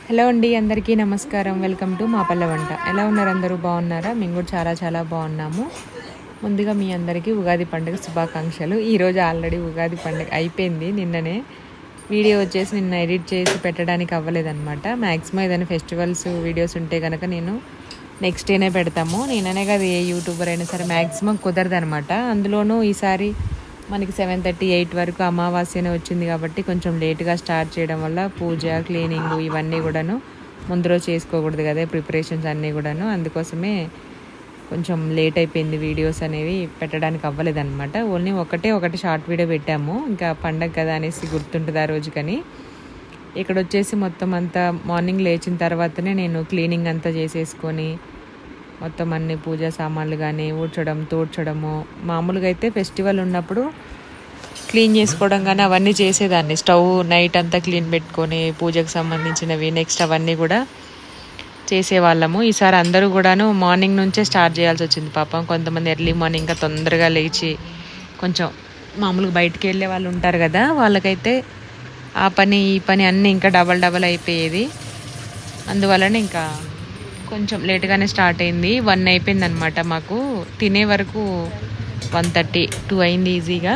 Hello అండి, అందరికీ నమస్కారం. వెల్కమ్ టు మా పల్లె వంట. ఎలా ఉన్నారు అందరూ? బాగున్నారా? మేము కూడా చాలా చాలా బాగున్నాము. ముందుగా మీ అందరికీ ఉగాది పండుగ శుభాకాంక్షలు. ఈరోజు ఆల్రెడీ ఉగాది పండుగ అయిపోయింది. నిన్ననే వీడియో వచ్చేసి నిన్న ఎడిట్ చేసి పెట్టడానికి అవ్వలేదన్నమాట. మ్యాక్సిమం ఏదైనా ఫెస్టివల్స్ వీడియోస్ ఉంటే కనుక నేను నెక్స్ట్ డేనే పెడతాము. నేననే కాదు, ఏ యూట్యూబర్ అయినా సరే మ్యాక్సిమం కుదరదనమాట. అందులోనూ ఈసారి మనకి 7:30, 8 వరకు అమావాస్యనే వచ్చింది కాబట్టి కొంచెం లేట్గా స్టార్ట్ చేయడం వల్ల పూజ, క్లీనింగ్ ఇవన్నీ కూడాను ముందు రోజు చేసుకోకూడదు కదా, ప్రిపరేషన్స్ అన్నీ కూడాను. అందుకోసమే కొంచెం లేట్ అయిపోయింది. వీడియోస్ అనేవి పెట్టడానికి అవ్వలేదన్నమాట. ఓన్లీ ఒకటి షార్ట్ వీడియో పెట్టాము. ఇంకా పండగ కదా అనేసి గుర్తుంటుంది ఆ రోజు. కానీ ఇక్కడ వచ్చేసి మొత్తం అంతా మార్నింగ్ లేచిన తర్వాతనే నేను క్లీనింగ్ అంతా చేసేసుకొని మొత్తం అన్ని పూజా సామాన్లు కానీ ఊడ్చడం, తూడ్చడము. మామూలుగా అయితే ఫెస్టివల్ ఉన్నప్పుడు క్లీన్ చేసుకోవడం కానీ అవన్నీ చేసేదాన్ని. స్టవ్ నైట్ అంతా క్లీన్ పెట్టుకొని పూజకు సంబంధించినవి నెక్స్ట్ అవన్నీ కూడా చేసేవాళ్ళము. ఈసారి అందరూ కూడాను మార్నింగ్ నుంచే స్టార్ట్ చేయాల్సి వచ్చింది. పాపం కొంతమంది ఎర్లీ మార్నింగ్ ఇంకా తొందరగా లేచి కొంచెం మామూలుగా బయటికి వెళ్ళే వాళ్ళు ఉంటారు కదా, వాళ్ళకైతే ఆ పని ఈ పని అన్నీ ఇంకా డబల్ అయిపోయేది. అందువలన ఇంకా కొంచెం లేట్గానే స్టార్ట్ అయింది. 1 అయిపోయింది అనమాట. మాకు తినే వరకు 1:30, 2 అయింది ఈజీగా.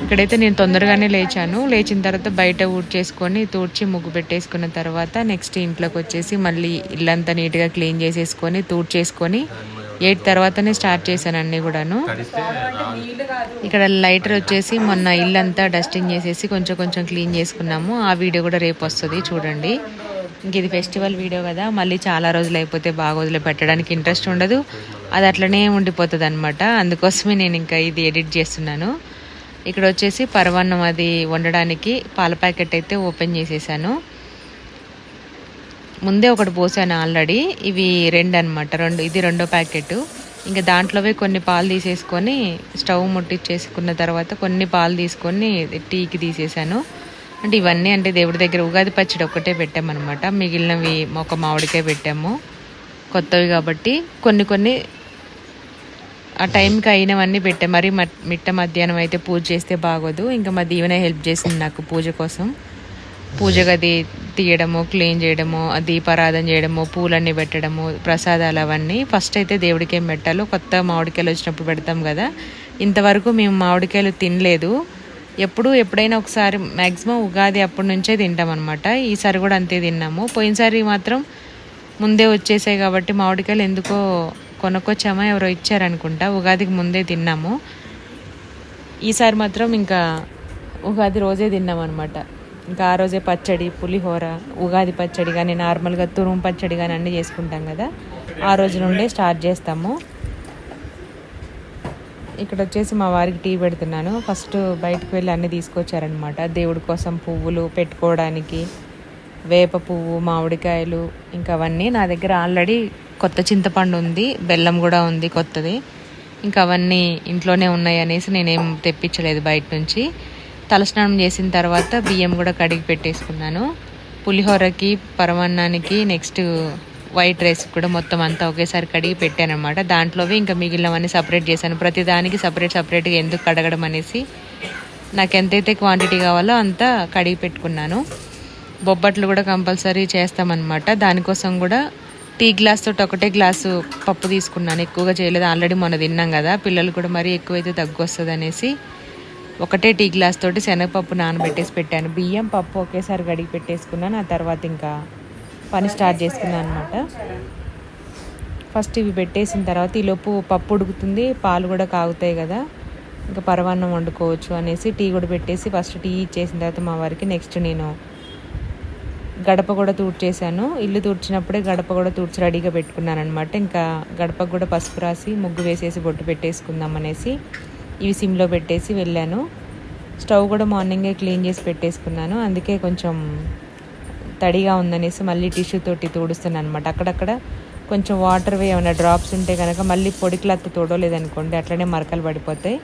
ఇక్కడైతే నేను తొందరగానే లేచాను. లేచిన తర్వాత బయట ఊడ్చేసుకొని తూడ్చి ముగ్గు పెట్టేసుకున్న తర్వాత నెక్స్ట్ ఇంట్లోకి వచ్చేసి మళ్ళీ ఇల్లంతా నీట్గా క్లీన్ చేసేసుకొని తూడ్చేసుకొని 8 తర్వాతనే స్టార్ట్ చేశాను అన్నీ కూడాను. ఇక్కడ లైటర్ వచ్చేసి మొన్న ఇల్లంతా డస్టింగ్ చేసేసి కొంచెం క్లీన్ చేసుకున్నాము. ఆ వీడియో కూడా రేపు వస్తుంది, చూడండి. ఇంక ఇది ఫెస్టివల్ వీడియో కదా, మళ్ళీ చాలా రోజులు అయిపోతే బాగా వదిలే పెట్టడానికి ఇంట్రెస్ట్ ఉండదు. అది అట్లనే ఉండిపోతుంది అనమాట. అందుకోసమే నేను ఇంకా ఇది ఎడిట్ చేస్తున్నాను. ఇక్కడ వచ్చేసి పరమాన్నం అది వండడానికి పాల ప్యాకెట్ అయితే ఓపెన్ చేసేసాను. ముందే ఒకటి పోసాను ఆల్రెడీ. ఇవి 2 అనమాట. ఇది 2వ ప్యాకెట్. ఇంకా దాంట్లోవే కొన్ని పాలు తీసేసుకొని స్టవ్ ముట్టించేసుకున్న తర్వాత కొన్ని పాలు తీసుకొని టీకి తీసేసాను. అంటే ఇవన్నీ అంటే దేవుడి దగ్గర ఉగాది పచ్చడి ఒక్కటే పెట్టామన్నమాట. మిగిలినవి ఒక మామిడికాయ పెట్టాము, కొత్తవి కాబట్టి. కొన్ని ఆ టైంకి అయినవన్నీ పెట్టాం. మరి మిట్ట మధ్యాహ్నం అయితే పూజ చేస్తే బాగోదు. ఇంకా మా దీవెన హెల్ప్ చేసింది నాకు పూజ కోసం. పూజ గది తీయడము, క్లీన్ చేయడము, దీపారాధన చేయడము, పూలన్నీ పెట్టడము, ప్రసాదాలు అవన్నీ. ఫస్ట్ అయితే దేవుడికి ఏం పెట్టాలో కొత్త మామిడికాయలు వచ్చినప్పుడు పెడతాం కదా. ఇంతవరకు మేము మామిడికాయలు తినలేదు. ఎప్పుడైనా ఒకసారి మ్యాక్సిమం ఉగాది అప్పటి నుంచే తింటాం అనమాట. ఈసారి కూడా అంతే తిన్నాము. పోయినసారి మాత్రం ముందే వచ్చేసాయి కాబట్టి మామిడికాయలు ఎందుకో కొనుక్కొచ్చామా, ఎవరో ఇచ్చారనుకుంటా. ఉగాదికి ముందే తిన్నాము. ఈసారి మాత్రం ఇంకా ఉగాది రోజే తిన్నాం అనమాట. ఇంకా ఆ రోజే పచ్చడి, పులిహోర, ఉగాది పచ్చడి కానీ నార్మల్గా తురుము పచ్చడి కానీ అన్నీ చేసుకుంటాం కదా, ఆ రోజు నుండే స్టార్ట్ చేస్తాము. ఇక్కడ వచ్చేసి మా వారికి టీ పెడుతున్నాను. ఫస్ట్ బయటకు వెళ్ళి అన్నీ తీసుకొచ్చారనమాట. దేవుడి కోసం పువ్వులు పెట్టుకోవడానికి, వేప పువ్వు, మామిడికాయలు, ఇంకా అవన్నీ. నా దగ్గర ఆల్రెడీ కొత్త చింతపండు ఉంది, బెల్లం కూడా ఉంది కొత్తది. ఇంకా అవన్నీ ఇంట్లోనే ఉన్నాయి అనేసి నేనేం తెప్పించలేదు బయట నుంచి. తలస్నానం చేసిన తర్వాత బియ్యం కూడా కడిగి పెట్టేసుకున్నాను. పులిహోరకి, పరమాన్నానికి, నెక్స్ట్ వైట్ రైస్ కూడా మొత్తం అంతా ఒకేసారి కడిగి పెట్టాను అనమాట. దాంట్లోవి ఇంకా మిగిలినవన్నీ సపరేట్ చేశాను. ప్రతి దానికి సపరేట్గా ఎందుకు కడగడం అనేసి నాకు ఎంతైతే క్వాంటిటీ కావాలో అంతా కడిగి పెట్టుకున్నాను. బొబ్బట్లు కూడా కంపల్సరీ చేస్తామన్నమాట. దానికోసం కూడా టీ గ్లాస్ తోటి ఒకటే గ్లాసు పప్పు తీసుకున్నాను. ఎక్కువగా చేయలేదు, ఆల్రెడీ మొన్న తిన్నాం కదా. పిల్లలు కూడా మరీ ఎక్కువైతే దగ్గు వస్తుంది అనేసి ఒకటే టీ గ్లాస్ తోటి శనగపప్పు నానబెట్టేసి పెట్టాను. బియ్యం, పప్పు ఒకేసారి కడిగి పెట్టేసుకున్నాను. ఆ తర్వాత ఇంకా పని స్టార్ట్ చేసుకున్నాను అనమాట. ఫస్ట్ ఇవి పెట్టేసిన తర్వాత ఈలోపు పప్పు ఉడుకుతుంది, పాలు కూడా కాగుతాయి కదా, ఇంకా పరమాన్నం వండుకోవచ్చు అనేసి టీ కూడా పెట్టేసి ఫస్ట్ టీ ఇచ్చేసిన తర్వాత మా వారికి నెక్స్ట్ నేను గడప కూడా తూడ్చేసాను. ఇల్లు తూడ్చినప్పుడే గడప కూడా తూడ్చి రెడీగా పెట్టుకున్నాను అనమాట. ఇంకా గడపకు కూడా పసుపు రాసి ముగ్గు వేసేసి బొట్టు పెట్టేసుకుందాం అనేసి ఇవి సిమ్లో పెట్టేసి వెళ్ళాను. స్టవ్ కూడా మార్నింగే క్లీన్ చేసి పెట్టేసుకున్నాను. అందుకే కొంచెం తడిగా ఉందనేసి మళ్ళీ టిష్యూ తోటి తూడుస్తున్నాను అనమాట. అక్కడక్కడ కొంచెం వాటర్ ఏమైనా డ్రాప్స్ ఉంటే కనుక మళ్ళీ పొడి క్లాత్ తోడలేదనుకోండి అట్లనే మరకలు పడిపోతాయి.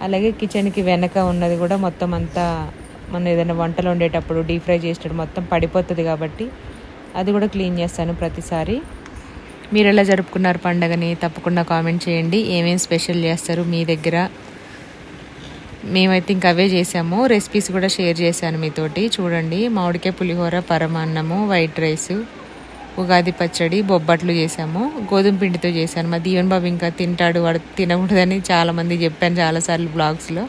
అలాగే కిచెన్కి వెనక ఉన్నది కూడా మొత్తం అంతా మనం ఏదైనా వంటలు వండేటప్పుడు డీప్ ఫ్రై చేసేటప్పుడు మొత్తం పడిపోతుంది కాబట్టి అది కూడా క్లీన్ చేస్తాను ప్రతిసారి. మీరు ఎలా జరుపుకున్నారు పండగని తప్పకుండా కామెంట్ చేయండి. ఏమేమి స్పెషల్ చేస్తారు మీ దగ్గర మేమైతే ఇంక అవే చేసాము. రెసిపీస్ కూడా షేర్ చేశాను మీతోటి. చూడండి, మామిడికాయ పులిహోర, పరమాన్నము, వైట్ రైసు, ఉగాది పచ్చడి, బొబ్బట్లు చేసాము. గోధుమ పిండితో చేశాను. మా దీవెన్ బాబు ఇంకా తింటాడు, వాడు తినకూడదని చాలామంది చెప్పాను చాలాసార్లు బ్లాగ్స్లో.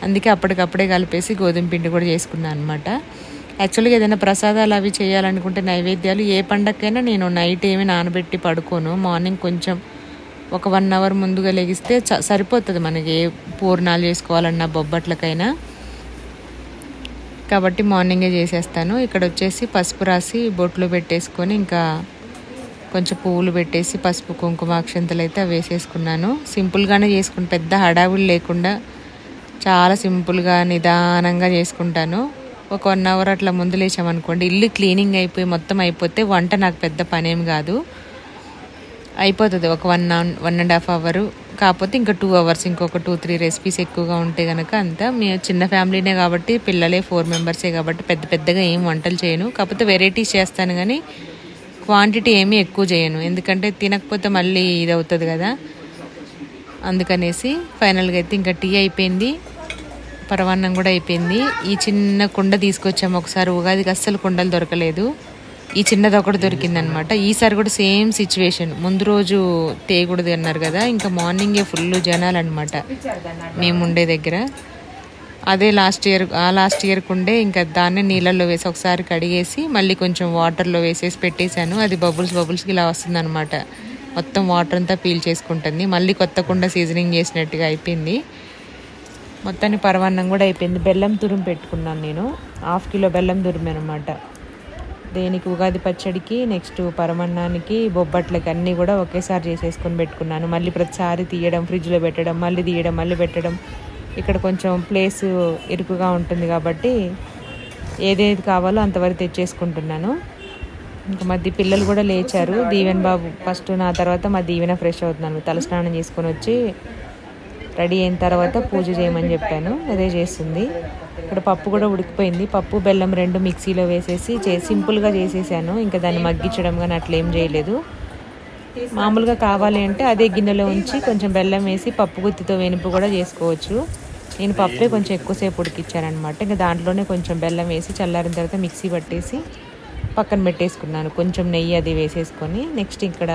అందుకే అప్పటికప్పుడే కలిపేసి గోధుమ పిండి కూడా చేసుకున్నాను అనమాట. యాక్చువల్గా ఏదైనా ప్రసాదాలు అవి చేయాలనుకుంటే నైవేద్యాలు ఏ పండగకైనా నేను నైట్ ఏమి నానబెట్టి పడుకోను. మార్నింగ్ కొంచెం ఒక 1 అవర్ ముందుగా లెగిస్తే సరిపోతుంది మనకి ఏ పూర్ణాలు చేసుకోవాలన్నా బొబ్బట్లకైనా. కాబట్టి మార్నింగే చేసేస్తాను. ఇక్కడ వచ్చేసి పసుపు రాసి బొట్లు పెట్టేసుకొని ఇంకా కొంచెం పువ్వులు పెట్టేసి పసుపు కుంకుమ అక్షంతలు అయితే వేసేసుకున్నాను. సింపుల్గానే చేసుకుని పెద్ద హడావులు లేకుండా చాలా సింపుల్గా నిదానంగా చేసుకుంటాను. ఒక 1 అవర్ అట్లా ముందు లేచామనుకోండి, ఇల్లు క్లీనింగ్ అయిపోయి మొత్తం అయిపోతే వంట నాకు పెద్ద పనేం కాదు, అయిపోతుంది ఒక 1.5 అవర్. కాకపోతే ఇంకా 2 అవర్స్, ఇంకొక 2-3 రెసిపీస్ ఎక్కువగా ఉంటే కనుక అంతా. మేము చిన్న ఫ్యామిలీనే కాబట్టి, పిల్లలే 4 మెంబర్సే కాబట్టి పెద్దగా ఏం వంటలు చేయను. కాకపోతే వెరైటీస్ చేస్తాను కానీ క్వాంటిటీ ఏమీ ఎక్కువ చేయను, ఎందుకంటే తినకపోతే మళ్ళీ ఇది అవుతుంది కదా. అందుకనేసి ఫైనల్గా అయితే ఇంకా టీ అయిపోయింది, పరమాన్నం కూడా అయిపోయింది. ఈ చిన్న కుండ తీసుకొచ్చాము. ఒకసారి ఉగాదికి అస్సలు కుండలు దొరకలేదు, ఈ చిన్నది ఒకటి దొరికిందనమాట. ఈసారి కూడా సేమ్ సిచ్యువేషన్. ముందు రోజు తేయకూడదు అన్నారు కదా, ఇంకా మార్నింగే ఫుల్ జనాలు అనమాట మేము ఉండే దగ్గర. అదే లాస్ట్ ఇయర్కి ఉండే, ఇంకా దాన్నే నీళ్ళల్లో వేసి ఒకసారి కడిగేసి మళ్ళీ కొంచెం వాటర్లో వేసేసి పెట్టేశాను. అది బబుల్స్కి ఇలా వస్తుంది అనమాట. మొత్తం వాటర్ అంతా పీల్ చేసుకుంటుంది. మళ్ళీ కొత్త కుండ సీజనింగ్ చేసినట్టుగా అయిపోయింది. మొత్తాన్ని పరమాన్నం కూడా అయిపోయింది. బెల్లం తురుము పెట్టుకున్నాను నేను, 1/2 కిలో బెల్లం తురుము అనమాట. దేనికి, ఉగాది పచ్చడికి, నెక్స్ట్ పరమాన్నానికి, బొబ్బట్లకి అన్నీ కూడా ఒకేసారి చేసేసుకొని పెట్టుకున్నాను. మళ్ళీ ప్రతిసారి తీయడం, ఫ్రిడ్జ్లో పెట్టడం, మళ్ళీ తీయడం, మళ్ళీ పెట్టడం. ఇక్కడ కొంచెం ప్లేస్ ఇరుకుగా ఉంటుంది కాబట్టి ఏదేది కావాలో అంతవరకు తెచ్చేసుకుంటున్నాను. ఇంకా మధ్య పిల్లలు కూడా లేచారు. దీవెన్ బాబు ఫస్ట్, నా తర్వాత మా దీవెన ఫ్రెష్ అవుతున్నాను. తలస్నానం చేసుకొని వచ్చి రెడీ అయిన తర్వాత పూజ చేయమని చెప్పాను, అదే చేస్తుంది. ఇక్కడ పప్పు కూడా ఉడికిపోయింది. పప్పు బెల్లం 2 మిక్సీలో వేసేసి సింపుల్గా చేసేసాను. ఇంకా దాన్ని మగ్గించడం కానీ అట్లా ఏం చేయలేదు. మామూలుగా కావాలి అంటే అదే గిన్నెలో ఉంచి కొంచెం బెల్లం వేసి పప్పు గుత్తితో వెనుపు కూడా చేసుకోవచ్చు. నేను పప్పే కొంచెం ఎక్కువసేపు ఉడికిచ్చానమాట. ఇంకా దాంట్లోనే కొంచెం బెల్లం వేసి చల్లారిన తర్వాత మిక్సీ పట్టేసి పక్కన పెట్టేసుకున్నాను. కొంచెం నెయ్యి అది వేసేసుకొని నెక్స్ట్ ఇక్కడ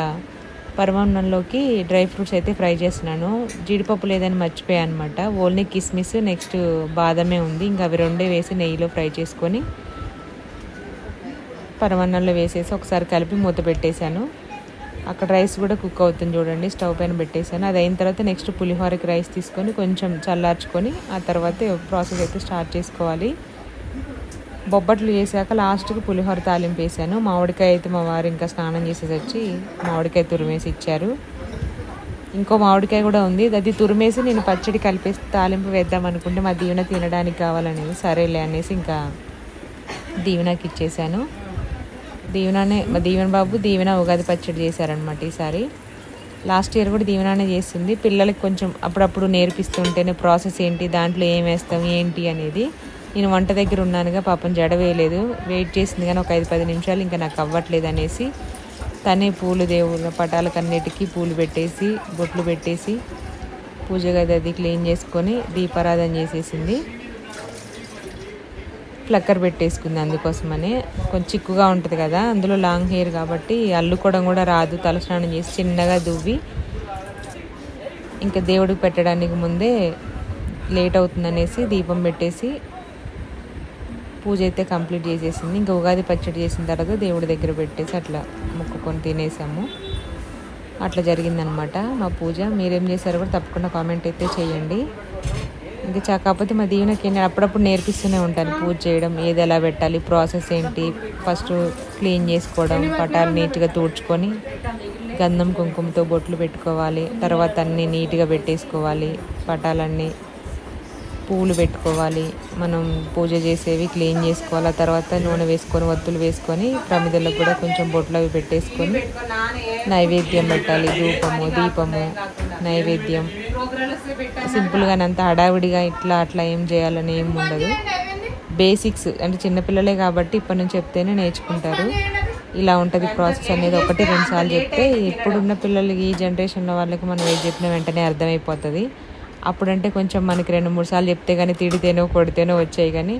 పరమాన్నంలోకి డ్రై ఫ్రూట్స్ అయితే ఫ్రై చేస్తున్నాను. జీడిపప్పు లేదని మర్చిపోయాను అనమాట. ఓన్లీ కిస్మిస్, నెక్స్ట్ బాదమే ఉంది. ఇంకా అవి 2 వేసి నెయ్యిలో ఫ్రై చేసుకొని పరమాన్నంలో వేసేసి ఒకసారి కలిపి మూత పెట్టేశాను. అక్కడ రైస్ కూడా కుక్ అవుతుంది చూడండి, స్టవ్ పైన పెట్టేశాను. అది అయిన తర్వాత నెక్స్ట్ పులిహోరకి రైస్ తీసుకొని కొంచెం చల్లార్చుకొని ఆ తర్వాత ప్రాసెస్ అయితే స్టార్ట్ చేసుకోవాలి. బొబ్బట్లు చేశాక లాస్ట్కి పులిహోర తాలింపు వేసాను. మామిడికాయ అయితే మా వారు ఇంకా స్నానం చేసేసి వచ్చి మామిడికాయ తురిమేసి ఇచ్చారు. ఇంకో మామిడికాయ కూడా ఉంది, అది తురిమేసి నేను పచ్చడి కలిపేసి తాలింపు వేద్దాం అనుకుంటే మా దీవెన తినడానికి కావాలనేది సరేలే అనేసి ఇంకా దీవెనకి ఇచ్చేసాను. మా దీవెన బాబు దీవెన ఉగాది పచ్చడి చేశారనమాట ఈసారి. లాస్ట్ ఇయర్ కూడా దీవెనానే చేస్తుంది. పిల్లలకి కొంచెం అప్పుడప్పుడు నేర్పిస్తుంటేనే ప్రాసెస్ ఏంటి, దాంట్లో ఏం వేస్తాం ఏంటి అనేది. నేను వంట దగ్గర ఉన్నానుగా, పాపం జడ వేయలేదు, వెయిట్ చేసింది కానీ ఒక 5-10 నిమిషాలు ఇంకా నాకు అవ్వట్లేదు అనేసి తనే పూలు దేవుళ్ళ పటాలకు అన్నిటికీ పూలు పెట్టేసి బొట్లు పెట్టేసి పూజ గది అది క్లీన్ చేసుకొని దీపారాధన చేసేసింది. ఫ్లక్కర్ పెట్టేసుకుంది, అందుకోసమనే. కొంచెం చిక్కుగా ఉంటుంది కదా, అందులో లాంగ్ హెయిర్ కాబట్టి అల్లుకోవడం కూడా రాదు. తలస్నానం చేసి చిన్నగా దువ్వి ఇంకా దేవుడికి పెట్టడానికి ముందే లేట్ అవుతుందనేసి దీపం పెట్టేసి పూజ అయితే కంప్లీట్ చేసేసింది. ఇంకా ఉగాది పచ్చడి చేసిన తర్వాత దేవుడి దగ్గర పెట్టేసి అట్లా మొక్కుకొని తినేసాము. అట్లా జరిగిందనమాట మా పూజ. మీరేం చేశారో కూడా తప్పకుండా కామెంట్ అయితే చేయండి. ఇంకా కాకపోతే మా దీవెనకి నేను అప్పుడప్పుడు నేర్పిస్తూనే ఉంటాను పూజ చేయడం, ఏది ఎలా పెట్టాలి, ప్రాసెస్ ఏంటి. ఫస్ట్ క్లీన్ చేసుకోవడం, పటాలు నీట్గా తుడుచుకొని గంధం కుంకుమతో బొట్లు పెట్టుకోవాలి. తర్వాత అన్నీ నీట్గా పెట్టేసుకోవాలి, పటాలన్నీ పూలు పెట్టుకోవాలి. మనం పూజ చేసేవి క్లీన్ చేసుకోవాలి. ఆ తర్వాత నూనె వేసుకొని ఒత్తులు వేసుకొని ప్రమిదలకు కూడా కొంచెం బొట్లు అవి పెట్టేసుకొని నైవేద్యం పెట్టాలి. ధూపము, దీపము, నైవేద్యం. సింపుల్గానంత హడావిడిగా ఇట్లా అట్లా ఏం చేయాలని ఏం ఉండదు. బేసిక్స్ అంటే చిన్నపిల్లలే కాబట్టి ఇప్పటి నుంచి చెప్తేనే నేర్చుకుంటారు. ఇలా ఉంటుంది ప్రాసెస్ అనేది. 1-2 సార్లు చెప్తే ఇప్పుడున్న పిల్లలకి, ఈ జనరేషన్లో వాళ్ళకి మనం ఏది చెప్పినా వెంటనే అర్థమైపోతుంది. అప్పుడంటే కొంచెం మనకి 2-3 సార్లు చెప్తే కానీ తిడితేనో కొడితేనో వచ్చాయి. కానీ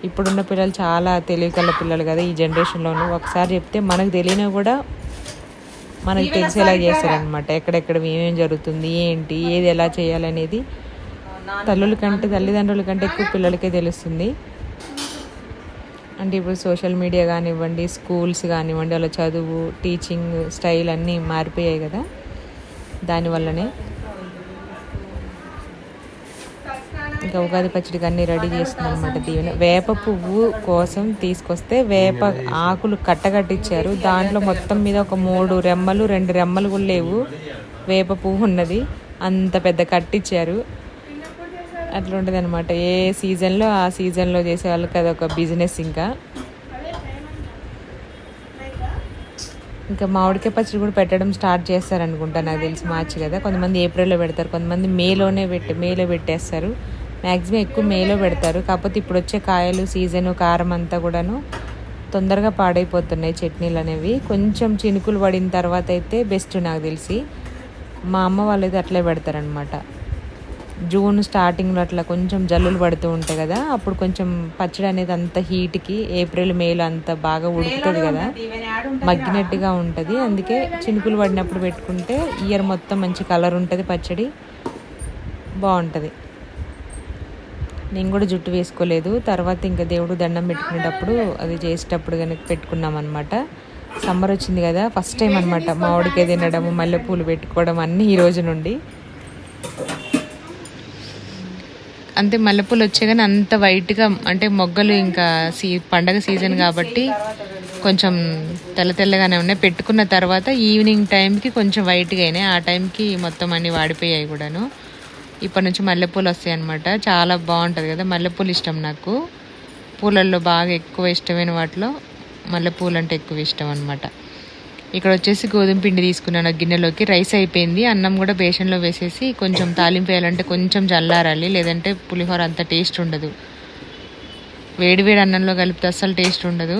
ఇప్పుడున్న పిల్లలు చాలా తెలివికల్ల పిల్లలు కదా ఈ జనరేషన్లోనూ. ఒకసారి చెప్తే మనకు తెలియనివి కూడా మనకు తెలిసేలా చేస్తారనమాట. ఎక్కడెక్కడ ఏమేమి జరుగుతుంది, ఏంటి, ఏది ఎలా చేయాలనేది తల్లిదండ్రుల కంటే ఎక్కువ పిల్లలకే తెలుస్తుంది. అంటే ఇప్పుడు సోషల్ మీడియా కానివ్వండి, స్కూల్స్ కానివ్వండి, అలా చదువు, టీచింగ్ స్టైల్ అన్నీ మారిపోయాయి కదా, దానివల్లనే. ఇంకా ఉగాది పచ్చడికి అన్నీ రెడీ చేస్తుంది అనమాట దీవెన. వేప పువ్వు కోసం తీసుకొస్తే వేప ఆకులు కట్టగట్టించారు. దాంట్లో మొత్తం మీద ఒక 3 రెమ్మలు 2 రెమ్మలు కూడా లేవు, వేప పువ్వు ఉన్నది. అంత పెద్ద కట్టించారు. అట్లా ఉంటుంది అనమాట. ఏ సీజన్లో ఆ సీజన్లో చేసే వాళ్ళకి అదొక బిజినెస్. ఇంకా మామిడికాయ పచ్చడి కూడా పెట్టడం స్టార్ట్ చేస్తారనుకుంటా, నాకు తెలిసి మార్చి కదా. కొంతమంది ఏప్రిల్లో పెడతారు, కొంతమంది మేలో పెట్టేస్తారు. మ్యాక్సిమం ఎక్కువ మేలో పెడతారు. కాకపోతే ఇప్పుడు వచ్చే కాయలు సీజను కారం అంతా కూడాను తొందరగా పాడైపోతున్నాయి చట్నీలు అనేవి. కొంచెం చినుకులు పడిన తర్వాత అయితే బెస్ట్ నాకు తెలిసి. మా అమ్మ వాళ్ళు అయితే అట్లే పెడతారనమాట. జూన్ స్టార్టింగ్లో అట్లా కొంచెం జల్లులు పడుతూ ఉంటాయి కదా, అప్పుడు కొంచెం పచ్చడి అనేది అంత హీట్కి ఏప్రిల్ మేలో అంత బాగా ఉడుకుతుంది కదా, మగ్గినట్టుగా ఉంటుంది. అందుకే చినుకులు పడినప్పుడు పెట్టుకుంటే ఇయర్ మొత్తం మంచి కలర్ ఉంటుంది, పచ్చడి బాగుంటుంది. నేను కూడా జుట్టు వేసుకోలేదు. తర్వాత ఇంకా దేవుడు దండం పెట్టుకునేటప్పుడు అది చేసేటప్పుడు కనుక పెట్టుకున్నాం అనమాట. సమ్మర్ వచ్చింది కదా, ఫస్ట్ టైం అనమాట మామిడికాయ తినడము, మల్లెపూలు పెట్టుకోవడం అన్నీ ఈ రోజు నుండి. అంతే మల్లెపూలు వచ్చాయి కానీ అంత వైట్గా అంటే మొగ్గలు ఇంకా పండగ సీజన్ కాబట్టి కొంచెం తెల్లగానే ఉన్నాయి. పెట్టుకున్న తర్వాత ఈవినింగ్ టైంకి కొంచెం వైట్గా అయినాయి. ఆ టైంకి మొత్తం అన్నీ వాడిపోయాయి కూడాను. ఇప్పటి నుంచి మల్లెపూలు వస్తాయి అనమాట. చాలా బాగుంటుంది కదా, మల్లెపూలు ఇష్టం నాకు. పూలల్లో బాగా ఎక్కువ ఇష్టమైన వాటిలో మల్లెపూలు అంటే ఎక్కువ ఇష్టం అనమాట. ఇక్కడ వచ్చేసి గోధుమ పిండి తీసుకున్నాను గిన్నెలోకి. రైస్ అయిపోయింది. అన్నం కూడా బేషన్లో వేసేసి కొంచెం తాలింపు వేయాలంటే కొంచెం చల్లారాలి, లేదంటే పులిహోర అంత టేస్ట్ ఉండదు. వేడి అన్నంలో కలిపితే అస్సలు టేస్ట్ ఉండదు.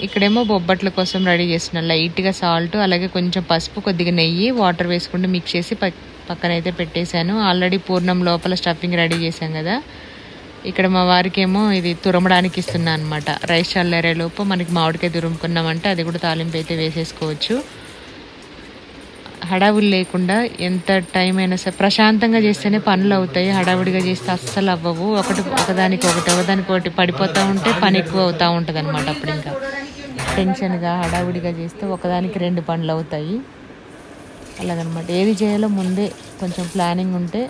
ఇక్కడేమో బొబ్బట్ల కోసం రెడీ చేస్తున్నాను. లైట్గా సాల్ట్, అలాగే కొంచెం పసుపు, కొద్దిగా నెయ్యి, వాటర్ వేసుకుంటూ మిక్స్ చేసి పక్కనైతే పెట్టేశాను. ఆల్రెడీ పూర్ణం లోపల స్టఫింగ్ రెడీ చేశాం కదా. ఇక్కడ మా వారికి ఏమో ఇది తురమడానికి ఇస్తున్నా అనమాట. రైస్ చల్లారేలోపు మనకి మామిడికాయ తురుముకున్నామంటే అది కూడా తాలింపు అయితే వేసేసుకోవచ్చు. హడావుడి లేకుండా ఎంత టైం అయినా సరే ప్రశాంతంగా చేస్తేనే పనులు అవుతాయి. హడావుడిగా చేస్తే అస్సలు అవ్వవు. ఒకదానికి పడిపోతూ ఉంటే పని ఎక్కువ అవుతూ ఉంటుంది అనమాట. అప్పుడు ఇంకా టెన్షన్గా హడావుడిగా చేస్తే ఒకదానికి 2 పనులు అవుతాయి. అలాగనమాట. ఏది చేయాలో ముందే కొంచెం ప్లానింగ్ ఉంటే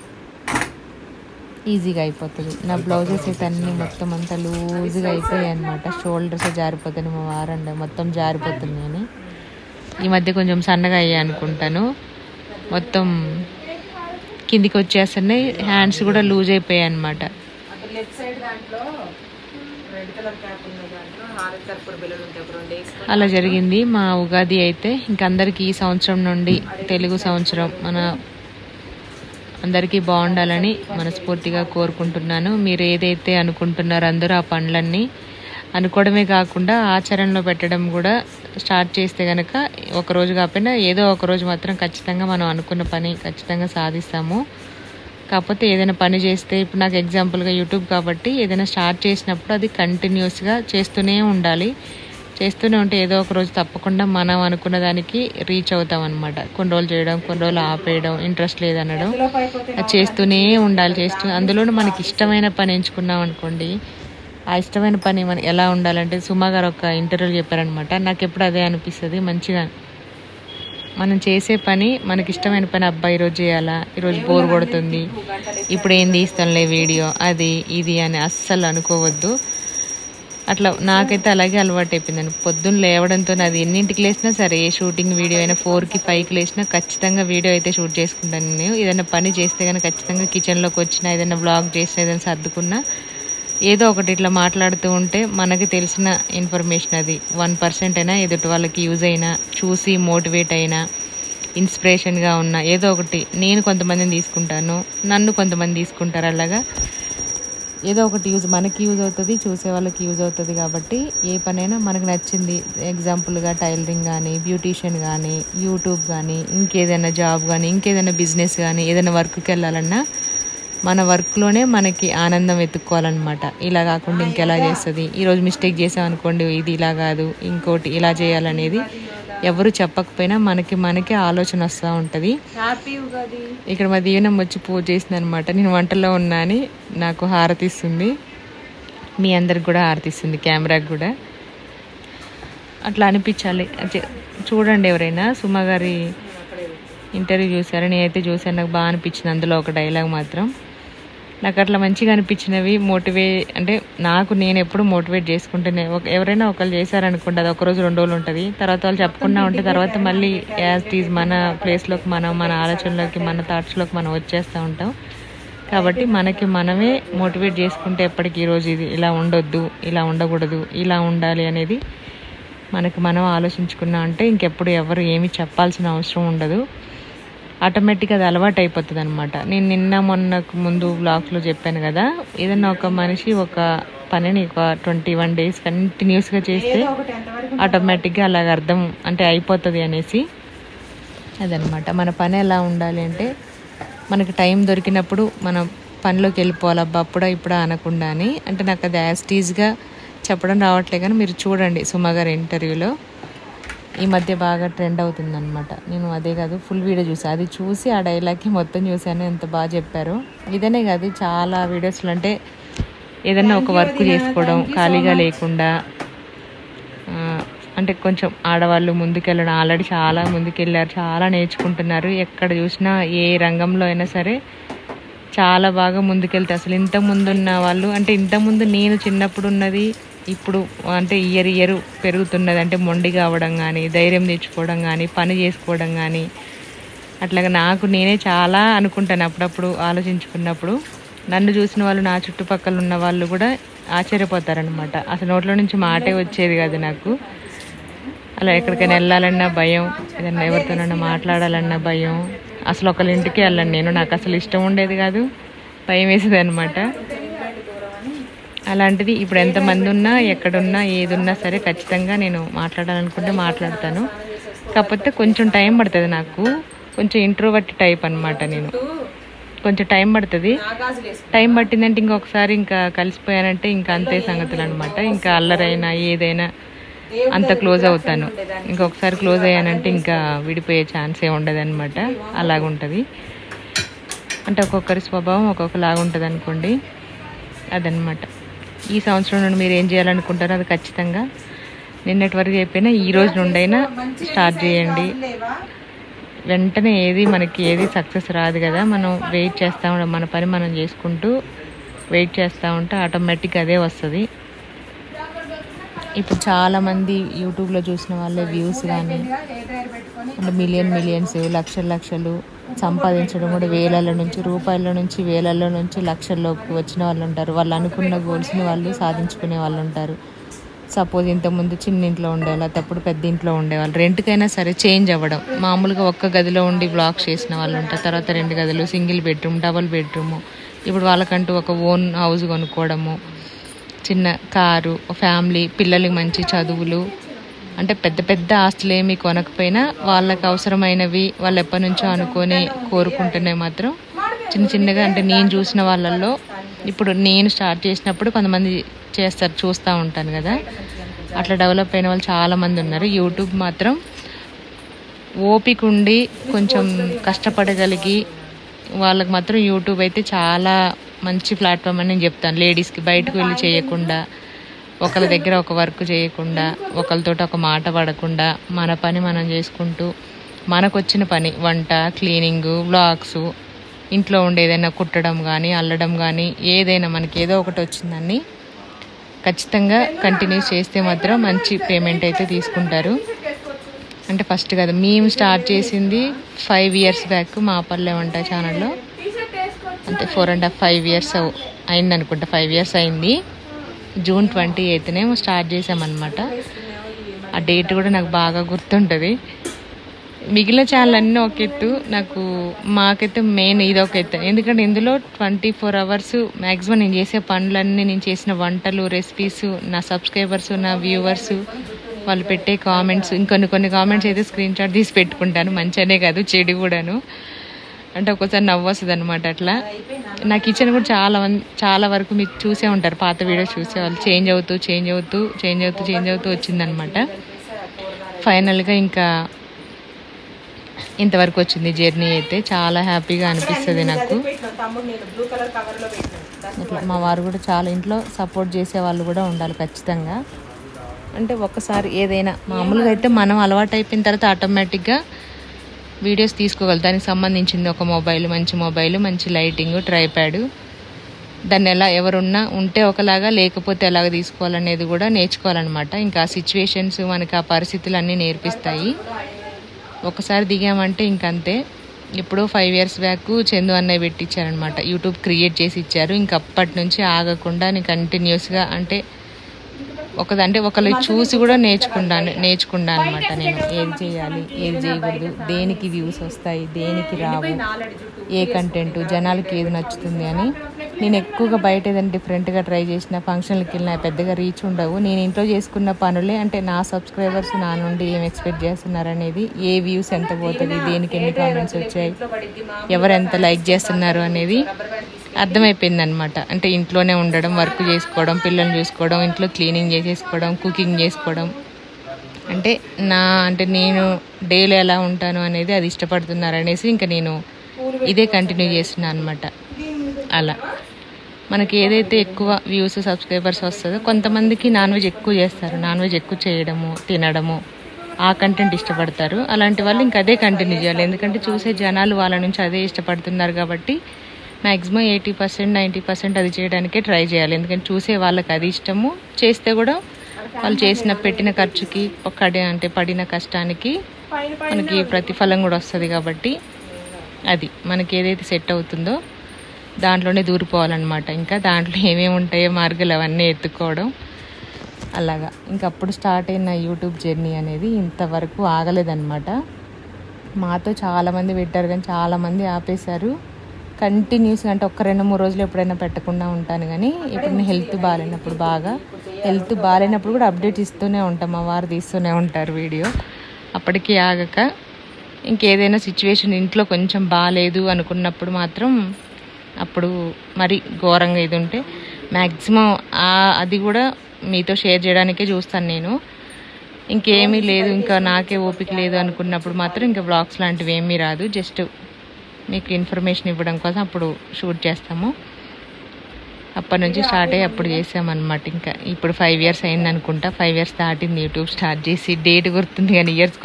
ఈజీగా అయిపోతుంది. నా బ్లౌజెస్ అయితే అన్నీ మొత్తం అంతా లూజ్గా అయిపోయాయి అనమాట. షోల్డర్స్ జారిపోతాయి. మా వారండి మొత్తం జారిపోతుంది. నేను ఈ మధ్య కొంచెం సన్నగా అయ్యా అనుకుంటాను. మొత్తం కిందికి వచ్చేస్తున్నాయి. హ్యాండ్స్ కూడా లూజ్ అయిపోయాయి అనమాట. అలా జరిగింది మా ఉగాది అయితే. ఇంకందరికీ ఈ సంవత్సరం నుండి తెలుగు సంవత్సరం మన అందరికీ బాగుండాలని మనస్ఫూర్తిగా కోరుకుంటున్నాను. మీరు ఏదైతే అనుకుంటున్నారో అందరూ ఆ పనులన్నీ అనుకోవడమే కాకుండా ఆచరణలో పెట్టడం కూడా స్టార్ట్ చేస్తే కనుక ఒకరోజు కాకపోయినా ఏదో ఒక రోజు మాత్రం ఖచ్చితంగా మనం అనుకున్న పని ఖచ్చితంగా సాధిస్తాము. కాకపోతే ఏదైనా పని చేస్తే, ఇప్పుడు నాకు ఎగ్జాంపుల్గా యూట్యూబ్ కాబట్టి ఏదైనా స్టార్ట్ చేసినప్పుడు అది కంటిన్యూస్గా చేస్తూనే ఉండాలి. చేస్తూనే ఉంటే ఏదో ఒక రోజు తప్పకుండా మనం అనుకున్న దానికి రీచ్ అవుతాం అనమాట. కొన్ని రోజులు చేయడం, కొన్ని రోజులు ఆపేయడం, ఇంట్రెస్ట్ లేదనడం, అది చేస్తూనే ఉండాలి. అందులోనూ మనకి ఇష్టమైన పని ఎంచుకున్నాం అనుకోండి, ఆ ఇష్టమైన పని మన ఎలా ఉండాలంటే సుమా గారు ఒక ఇంటర్వ్యూలో చెప్పారనమాట. నాకు ఎప్పుడు అదే అనిపిస్తుంది. మంచిగా మనం చేసే పని, మనకి ఇష్టమైన పని, అబ్బా ఈరోజు చేయాలా, ఈరోజు బోర్ కొడుతుంది, ఇప్పుడు ఏం తీస్తానులే వీడియో, అది ఇది అని అస్సలు అనుకోవద్దు. అట్లా నాకైతే అలాగే అలవాటు అయిపోయిందండి. పొద్దున్న లేవడంతో అది ఎన్నింటికి లేచినా సరే, ఏ షూటింగ్ వీడియో అయినా 4కి 5కి లేచినా ఖచ్చితంగా వీడియో అయితే షూట్ చేసుకుంటాను. నేను ఏదైనా పని చేస్తే కానీ ఖచ్చితంగా కిచెన్లోకి వచ్చినా, ఏదైనా వ్లాగ్ చేసినా, ఏదైనా సర్దుకున్నా, ఏదో ఒకటి ఇట్లా మాట్లాడుతూ ఉంటే మనకి తెలిసిన ఇన్ఫర్మేషన్ అది 1% అయినా ఎదుటి వాళ్ళకి యూజ్ అయినా, చూసి మోటివేట్ అయినా, ఇన్స్పిరేషన్గా ఉన్న ఏదో ఒకటి నేను కొంతమందిని తీసుకుంటాను, నన్ను కొంతమంది తీసుకుంటారు. అలాగా ఏదో ఒకటి మనకి యూజ్ అవుతుంది, చూసే వాళ్ళకి యూజ్ అవుతుంది. కాబట్టి ఏ పనైనా మనకు నచ్చింది, ఎగ్జాంపుల్గా టైలరింగ్ కానీ, బ్యూటీషియన్ కానీ, యూట్యూబ్ కానీ, ఇంకేదైనా జాబ్ కానీ, ఇంకేదైనా బిజినెస్ కానీ, ఏదైనా వర్క్కి వెళ్ళాలన్నా మన వర్క్లోనే మనకి ఆనందం వెతుక్కోవాలన్నమాట. ఇలా కాకుండా ఇంకెలా చేస్తుంది, ఈరోజు మిస్టేక్ చేసామనుకోండి, ఇది ఇలా కాదు, ఇంకోటి ఇలా చేయాలనేది ఎవరు చెప్పకపోయినా మనకే ఆలోచన వస్తూ ఉంటుంది. ఇక్కడ మా దీవెనం వచ్చి పూజ చేసింది అనమాట. నేను వంటలో ఉన్నా అని నాకు హారతి ఇస్తుంది, మీ అందరికి కూడా హారతి ఇస్తుంది, కెమెరాకి కూడా. అట్లా అనిపించాలి. చూడండి, ఎవరైనా సుమ గారి ఇంటర్వ్యూ చూసారా? నేనైతే చూసాను, నాకు బాగా అనిపించింది. అందులో ఒక డైలాగ్ మాత్రం నాకు అట్లా మంచిగా అనిపించినవి. అంటే నేను ఎప్పుడు మోటివేట్ చేసుకుంటేనే, ఎవరైనా ఒకళ్ళు చేశారనుకోండి, అది ఒకరోజు 2 రోజులు ఉంటుంది, తర్వాత వాళ్ళు చెప్పకుండా ఉంటే తర్వాత మళ్ళీ యాజ్ ఇట్ ఈజ్ మన ప్లేస్లోకి మన ఆలోచనలోకి, మన థాట్స్లోకి మనం వచ్చేస్తూ ఉంటాం. కాబట్టి మనమే మోటివేట్ చేసుకుంటే ఎప్పటికీ ఈరోజు ఇది ఇలా ఉండొద్దు, ఇలా ఉండకూడదు, ఇలా ఉండాలి అనేది మనం ఆలోచించుకున్నా అంటే ఇంకెప్పుడు ఎవరు ఏమి చెప్పాల్సిన అవసరం ఉండదు. ఆటోమేటిక్గా అది అలవాటు అయిపోతుంది అనమాట. నేను మొన్నకు ముందు బ్లాగ్స్లో చెప్పాను కదా, ఏదన్నా ఒక మనిషి ఒక పనిని ఒక 21 days కంటిన్యూస్గా చేస్తే ఆటోమేటిక్గా అలాగ అర్థం అంటే అయిపోతుంది అనేసి. అదనమాట మన పని ఎలా ఉండాలి అంటే, మనకి టైం దొరికినప్పుడు మనం పనిలోకి వెళ్ళిపోవాలి, అబ్బా అప్పుడా ఇప్పుడా అనకుండా అని. అంటే నాకు అది యాస్టీజ్గా చెప్పడం రావట్లే, కానీ మీరు చూడండి సుమ గారి ఇంటర్వ్యూలో ఈ మధ్య బాగా ట్రెండ్ అవుతుందన్నమాట. నేను అదే కాదు ఫుల్ వీడియో చూసాను, అది చూసి ఆ డైలాగ్కి మొత్తం చూశాను, ఎంత బాగా చెప్పారు. ఇదనే కాదు చాలా వీడియోస్లో, అంటే ఏదన్నా ఒక వర్క్ చేసుకోవడం ఖాళీగా లేకుండా, అంటే కొంచెం ఆడవాళ్ళు ముందుకెళ్ళడం, ఆల్రెడీ చాలా ముందుకెళ్ళారు, చాలా నేర్చుకుంటున్నారు. ఎక్కడ చూసినా ఏ రంగంలో అయినా సరే చాలా బాగా ముందుకెళ్తే, అసలు ఇంతకుముందున్న వాళ్ళు, అంటే ఇంతకుముందు నేను చిన్నప్పుడు ఉన్నది ఇప్పుడు అంటే ఇయర్ పెరుగుతున్నది. అంటే మొండి కావడం కానీ, ధైర్యం తెచ్చుకోవడం కానీ, పని చేసుకోవడం కానీ, అట్లాగా నేనే చాలా అనుకుంటాను అప్పుడప్పుడు ఆలోచించుకున్నప్పుడు. నన్ను చూసిన వాళ్ళు, నా చుట్టుపక్కల ఉన్న వాళ్ళు కూడా ఆశ్చర్యపోతారనమాట. అసలు నోట్లో నుంచి మాటే వచ్చేది కాదు నాకు. అలా ఎక్కడికైనా వెళ్ళాలన్నా భయం, ఏదన్నా ఎవరితోనన్నా మాట్లాడాలన్నా భయం, అసలు ఒకళ్ళ ఇంటికి వెళ్ళను నేను, నాకు అసలు ఇష్టం ఉండేది కాదు, భయం వేసేది అనమాట. అలాంటిది ఇప్పుడు ఎంతమంది ఉన్నా, ఎక్కడున్నా, ఏది ఉన్నా సరే ఖచ్చితంగా నేను మాట్లాడాలనుకుంటే మాట్లాడతాను. కాకపోతే కొంచెం టైం పడుతుంది, నాకు కొంచెం ఇంట్రోవర్ట్ టైప్ అనమాట. నేను కొంచెం టైం పడుతుంది. టైం పట్టిందంటే ఇంకొకసారి ఇంకా కలిసిపోయానంటే ఇంకా అంతే సంగతులు అనమాట. ఇంకా అల్లరైనా ఏదైనా అంత క్లోజ్ అవుతాను. ఇంకొకసారి క్లోజ్ అయ్యానంటే ఇంకా విడిపోయే ఛాన్సే ఉండదన్నమాట. అలాగుంటుంది. అంటే ఒక్కొక్కరి స్వభావం ఒక్కొక్కలాగా ఉంటుంది అనుకోండి. అదనమాట. ఈ సంవత్సరం నుండి మీరు ఏం చేయాలనుకుంటారో అది ఖచ్చితంగా నిన్నటి వరకు చెప్పినా ఈ రోజు నుండైనా స్టార్ట్ చేయండి. వెంటనే మనకి ఏది సక్సెస్ రాదు కదా. మనం వెయిట్ చేస్తూ ఉంటాం, మన పని మనం చేసుకుంటూ వెయిట్ చేస్తూ ఉంటే ఆటోమేటిక్గా అదే వస్తుంది. ఇప్పుడు చాలామంది యూట్యూబ్లో చూసిన వాళ్ళే వ్యూస్ కానీ, అంటే మిలియన్స్, లక్షలు సంపాదించడం కూడా వేలల నుంచి, రూపాయల నుంచి, వేలల్లో నుంచి లక్షల్లోకి వచ్చిన వాళ్ళు ఉంటారు. వాళ్ళు అనుకున్న గోల్స్ని వాళ్ళు సాధించుకునే వాళ్ళు ఉంటారు. సపోజ్ ఇంతకుముందు చిన్న ఇంట్లో ఉండేవాళ్ళు, అప్పుడు పెద్ద ఇంట్లో ఉండేవాళ్ళు, రెంట్కైనా సరే చేంజ్ అవ్వడం. మామూలుగా ఒక్క గదిలో ఉండి బ్లాక్స్ చేసిన వాళ్ళు ఉంటారు. తర్వాత 2 గదులు, సింగిల్ బెడ్రూమ్, డబుల్ బెడ్రూము. ఇప్పుడు వాళ్ళకంటూ ఒక ఓన్ హౌస్ కొనుక్కోవడము, చిన్న కారు, ఫ్యామిలీ, పిల్లలకి మంచి చదువులు. అంటే పెద్ద ఆస్తులు ఏమీ కొనకపోయినా వాళ్ళకి అవసరమైనవి వాళ్ళు ఎప్పటి నుంచో అనుకొని కోరుకుంటున్నాయి మాత్రం చిన్నగా. అంటే నేను చూసిన వాళ్ళల్లో, ఇప్పుడు నేను స్టార్ట్ చేసినప్పుడు కొంతమంది చేస్తారు, చూస్తూ ఉంటాను కదా, అట్లా డెవలప్ అయిన వాళ్ళు చాలామంది ఉన్నారు. యూట్యూబ్ మాత్రం ఓపిక ఉండి కొంచెం కష్టపడగలిగి వాళ్ళకి మాత్రం యూట్యూబ్ అయితే చాలా మంచి ప్లాట్ఫామ్ అని నేను చెప్తాను. లేడీస్కి బయటకు వెళ్ళి చేయకుండా, ఒకరి దగ్గర ఒక వర్క్ చేయకుండా, ఒకరితో ఒక మాట పడకుండా, మన పని మనం చేసుకుంటూ మనకు వచ్చిన పని, వంట, క్లీనింగు, వ్లాగ్స్, ఇంట్లో ఉండే ఏదైనా కుట్టడం కానీ, అల్లడం కానీ, ఏదైనా మనకి ఏదో ఒకటి వచ్చిందని ఖచ్చితంగా కంటిన్యూ చేస్తే మాత్రం మంచి పేమెంట్ అయితే తీసుకుంటారు. అంటే ఫస్ట్ కదా, మేము స్టార్ట్ చేసింది 5 years బ్యాక్ మా పల్లె వంట ఛానల్లో. అంటే 4.5 years అయింది అనుకుంటా, 5 years అయింది. June 28th స్టార్ట్ చేసామన్నమాట. ఆ డేట్ కూడా నాకు బాగా గుర్తుంటుంది. మిగిలిన ఛానల్ అన్నీ ఒక ఎత్తు, నాకు మాకైతే మెయిన్ ఇది ఒక ఎత్తు. ఎందుకంటే ఇందులో 24 hours మ్యాక్సిమం నేను చేసే పనులన్నీ, నేను చేసిన వంటలు, రెసిపీస్, నా సబ్స్క్రైబర్స్, నా వ్యూవర్స్, వాళ్ళు పెట్టే కామెంట్స్, కొన్ని కామెంట్స్ అయితే స్క్రీన్ షాట్ తీసి పెట్టుకుంటాను. మంచిగానే కాదు, చెడు కూడాను. అంటే ఒక్కోసారి నవ్వు వస్తుంది అనమాట. అట్లా నా కిచెన్ కూడా చాలా వరకు మీరు చూసే ఉంటారు, పాత వీడియోస్ చూసేవాళ్ళు. చేంజ్ అవుతూ వచ్చిందనమాట. ఫైనల్గా ఇంకా ఇంతవరకు వచ్చింది జర్నీ. అయితే చాలా హ్యాపీగా అనిపిస్తుంది నాకు. ఇట్లా మా వారు కూడా చాలా ఇంట్లో సపోర్ట్ చేసే వాళ్ళు కూడా ఉండాలి ఖచ్చితంగా. అంటే ఒక్కసారి ఏదైనా మామూలుగా అయితే మనం అలవాటు అయిపోయిన తర్వాత ఆటోమేటిక్గా వీడియోస్ తీసుకోగలరు. దానికి సంబంధించింది ఒక మొబైల్, మంచి లైటింగ్, ట్రైప్యాడ్, దాన్ని ఎలా ఎవరున్నా ఉంటే ఒకలాగా, లేకపోతే ఎలాగ తీసుకోవాలనేది కూడా నేర్చుకోవాలన్నమాట. ఇంకా సిచ్యువేషన్స్ మనకి ఆ పరిస్థితులు అన్నీ నేర్పిస్తాయి. ఒకసారి దిగామంటే ఇంకంతే. ఇప్పుడు 5 years బ్యాక్ చందు అన్నయ్య పెట్టించారనమాట, యూట్యూబ్ క్రియేట్ చేసి ఇచ్చారు. ఇంక అప్పటి నుంచి ఆగకుండా నేను కంటిన్యూస్గా అంటే ఒకళ్ళు చూసి కూడా నేర్చుకున్నాను అనమాట. నేను ఏది చేయాలి, ఏది చేయకూడదు, దేనికి వ్యూస్ వస్తాయి, దేనికి రావు, ఏ కంటెంట్ జనాలకి ఏది నచ్చుతుంది అని. నేను ఎక్కువగా బయట ఏదైనా డిఫరెంట్గా ట్రై చేసిన ఫంక్షన్లకి వెళ్ళినా పెద్దగా రీచ్ ఉండవు. నేను ఇంట్లో చేసుకున్న పనులే, అంటే నా సబ్స్క్రైబర్స్ నా నుండి ఏం ఎక్స్పెక్ట్ చేస్తున్నారు అనేది, ఏ వ్యూస్ ఎంత పోతుంది, దేనికి ఎన్ని కామెంట్స్ వచ్చాయి, ఎవరు ఎంత లైక్ చేస్తున్నారు అనేది అర్థమైపోయింది అనమాట. అంటే ఇంట్లోనే ఉండడం, వర్క్ చేసుకోవడం, పిల్లల్ని చూసుకోవడం, ఇంట్లో క్లీనింగ్ చేసేసుకోవడం, కుకింగ్ చేసుకోవడం, అంటే నేను డైలీ ఎలా ఉంటాను అనేది అది ఇష్టపడుతున్నారు అనేసి ఇంకా నేను ఇదే కంటిన్యూ చేస్తున్నాను అనమాట. అలా మనకి ఏదైతే ఎక్కువ వ్యూస్, సబ్స్క్రైబర్స్ వస్తుందో, కొంతమందికి నాన్ వెజ్ ఎక్కువ చేస్తారు, నాన్ వెజ్ ఎక్కువ చేయడము, తినడము, ఆ కంటెంట్ ఇష్టపడతారు. అలాంటి వాళ్ళు ఇంకా అదే కంటిన్యూ చేయాలి. ఎందుకంటే చూసే జనాలు వాళ్ళ నుంచి అదే ఇష్టపడుతున్నారు కాబట్టి మ్యాక్సిమం 80%, 90% అది చేయడానికే ట్రై చేయాలి. ఎందుకంటే చూసే వాళ్ళకి అది ఇష్టము, చేస్తే కూడా వాళ్ళు పెట్టిన ఖర్చుకి పడిన కష్టానికి మనకి ప్రతిఫలం కూడా వస్తుంది. కాబట్టి అది మనకి ఏదైతే సెట్ అవుతుందో దాంట్లోనే దూరిపోవాలన్నమాట. ఇంకా దాంట్లో ఏమేమి ఉంటాయో మార్గాలు అవన్నీ ఎత్తుకోవడం, అలాగా ఇంకా అప్పుడు స్టార్ట్ అయిన యూట్యూబ్ జర్నీ అనేది ఇంతవరకు ఆగలేదన్నమాట. మాతో చాలామంది పెట్టారు కానీ చాలామంది ఆపేశారు. కంటిన్యూస్గా అంటే 1-2-3 రోజులు ఎప్పుడైనా పెట్టకుండా ఉంటాను. కానీ ఇప్పుడు నేను హెల్త్ బాగాలేనప్పుడు కూడా అప్డేట్స్ ఇస్తూనే ఉంటాం. మా వారు తీస్తూనే ఉంటారు వీడియో. అప్పటికి ఆగక ఇంకేదైనా సిచ్యువేషన్ ఇంట్లో కొంచెం బాగాలేదు అనుకున్నప్పుడు మాత్రం, అప్పుడు మరి ఘోరంగా ఇది ఉంటే మ్యాక్సిమం అది కూడా మీతో షేర్ చేయడానికే చూస్తాను నేను. ఇంకేమీ లేదు, ఇంకా నాకే ఓపిక లేదు అనుకున్నప్పుడు మాత్రం ఇంకా వ్లాగ్స్ లాంటివి ఏమీ రాదు. జస్ట్ మీకు ఇన్ఫర్మేషన్ ఇవ్వడం కోసం అప్పుడు షూట్ చేస్తాము. అప్పటి నుంచి స్టార్ట్ అయ్యి అప్పుడు చేసామన్నమాట. ఇంకా ఇప్పుడు 5 years అయింది అనుకుంటా. 5 years దాటింది యూట్యూబ్ స్టార్ట్ చేసి. డేట్ గుర్తుంది కానీ ఇయర్స్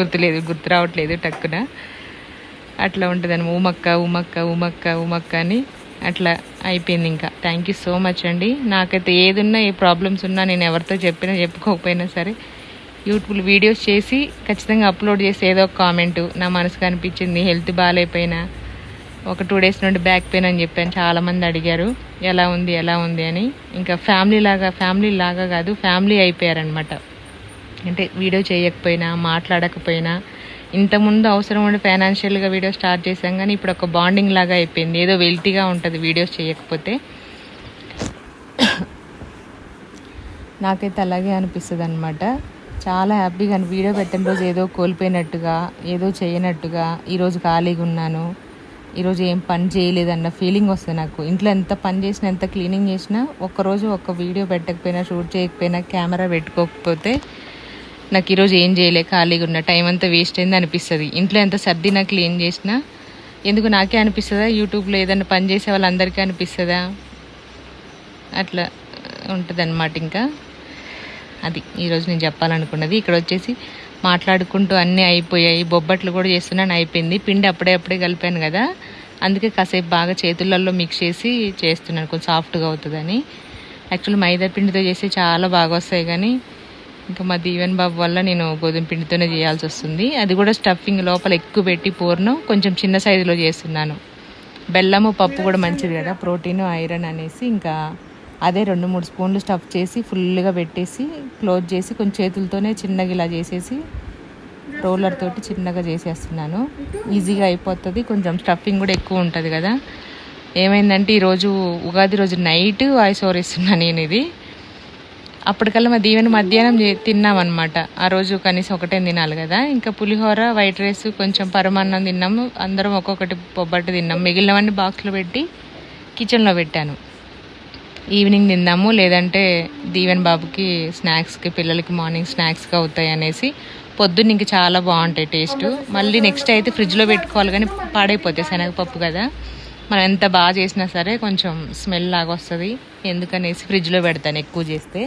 గుర్తు రావట్లేదు టక్కున. అట్లా ఉంటుందని ఉమక్క అని అట్లా అయిపోయింది. ఇంకా థ్యాంక్ యూ సో మచ్ అండి. నాకైతే ఏదున్నా, ఏ ప్రాబ్లమ్స్ ఉన్నా, నేను ఎవరితో చెప్పుకోకపోయినా సరే యూట్యూబ్ వీడియోస్ చేసి ఖచ్చితంగా అప్లోడ్ చేసి ఏదో ఒక కామెంటు నా మనసుకు అనిపించింది. హెల్త్ బాగాలేకపోయినా, ఒక 2 days నుండి బ్యాక్ పెయిన్ అని చెప్పాను. చాలామంది అడిగారు ఎలా ఉంది అని. ఇంకా ఫ్యామిలీ లాగా కాదు, ఫ్యామిలీ అయిపోయారనమాట. అంటే వీడియో చేయకపోయినా, మాట్లాడకపోయినా, ఇంతకుముందు అవసరం ఉండి ఫైనాన్షియల్గా వీడియో స్టార్ట్ చేసాం కానీ ఇప్పుడు ఒక బాండింగ్ లాగా అయిపోయింది. ఏదో వెల్టీగా ఉంటుంది వీడియోస్ చేయకపోతే. నాకైతే అలాగే అనిపిస్తుంది అనమాట. చాలా హ్యాపీగా వీడియో పెట్టిన రోజు ఏదో కోల్పోయినట్టుగా, ఏదో చేయనట్టుగా, ఈరోజు ఖాళీగా ఉన్నాను, ఈరోజు ఏం పని చేయలేదన్న ఫీలింగ్ వస్తుంది నాకు. ఇంట్లో ఎంత పని చేసినా, ఎంత క్లీనింగ్ చేసినా, ఒక్కరోజు ఒక వీడియో పెట్టకపోయినా, షూట్ చేయకపోయినా, కెమెరా పెట్టుకోకపోతే నాకు ఈరోజు ఏం చేయలే, ఖాళీగా ఉన్న టైం అంతా వేస్ట్ అయింది అనిపిస్తుంది. ఇంట్లో ఎంత సర్దినా, క్లీన్ చేసినా ఎందుకు నాకే అనిపిస్తుందా, యూట్యూబ్లో ఏదైనా పని చేసే వాళ్ళందరికీ అనిపిస్తుందా? అట్లా ఉంటుంది అన్నమాట. ఇంకా అది ఈరోజు నేను చెప్పాలనుకున్నది. ఇక్కడ వచ్చేసి మాట్లాడుకుంటూ అన్నీ అయిపోయాయి. బొబ్బట్లు కూడా చేస్తున్నాను, అయిపోయింది. పిండి అప్పుడే కలిపాను కదా, అందుకే కాసేపు బాగా చేతులలో మిక్స్ చేసి చేస్తున్నాను, కొంచెం సాఫ్ట్గా అవుతుందని. యాక్చువల్లీ మైదా పిండితో చేస్తే చాలా బాగా వస్తాయి, కానీ ఇంకా మా దీవెన్ బాబు వల్ల నేను గోధుమ పిండితోనే చేయాల్సి వస్తుంది. అది కూడా స్టఫింగ్ లోపల ఎక్కువ పెట్టి పూర్ణం కొంచెం చిన్న సైజులో చేస్తున్నాను. బెల్లము, పప్పు కూడా మంచిది కదా, ప్రోటీన్, ఐరన్ అనేసి ఇంకా అదే 2-3 స్పూన్లు స్టఫ్ చేసి ఫుల్గా పెట్టేసి క్లోజ్ చేసి కొంచెం చేతులతోనే చిన్నగా ఇలా చేసేసి రోలర్ తోటి చిన్నగా చేసేస్తున్నాను. ఈజీగా అయిపోతుంది, కొంచెం స్టఫింగ్ కూడా ఎక్కువ ఉంటుంది కదా. ఏమైందంటే ఈరోజు ఉగాది రోజు నైట్ వాయిస్ ఓవర్ ఇస్తున్నాను నేను. ఇది అప్పటికల్లా మా దీవెన మధ్యాహ్నం తిన్నామన్నమాట. ఆ రోజు కనీసం ఒకటే తినాలి కదా. ఇంకా పులిహోర, వైట్ రైస్, కొంచెం పరమాన్నం తిన్నాము. అందరం ఒక్కొక్కటి పొబ్బట్టు తిన్నాము. మిగిలినవన్నీ బాక్స్లో పెట్టి కిచెన్లో పెట్టాను. ఈవినింగ్ తిందాము, లేదంటే దీవెన్ బాబుకి స్నాక్స్కి, పిల్లలకి మార్నింగ్ స్నాక్స్కి అవుతాయి అనేసి. పొద్దున్న ఇంక చాలా బాగుంటాయి టేస్ట్. మళ్ళీ నెక్స్ట్ అయితే ఫ్రిడ్జ్లో పెట్టుకోవాలి, కానీ పాడైపోతాయి, శనగపప్పు కదా. మనం ఎంత బాగా చేసినా సరే కొంచెం స్మెల్ లాగా వస్తుంది. ఎందుకనేసి ఫ్రిడ్జ్లో పెడతాను ఎక్కువ చేస్తే.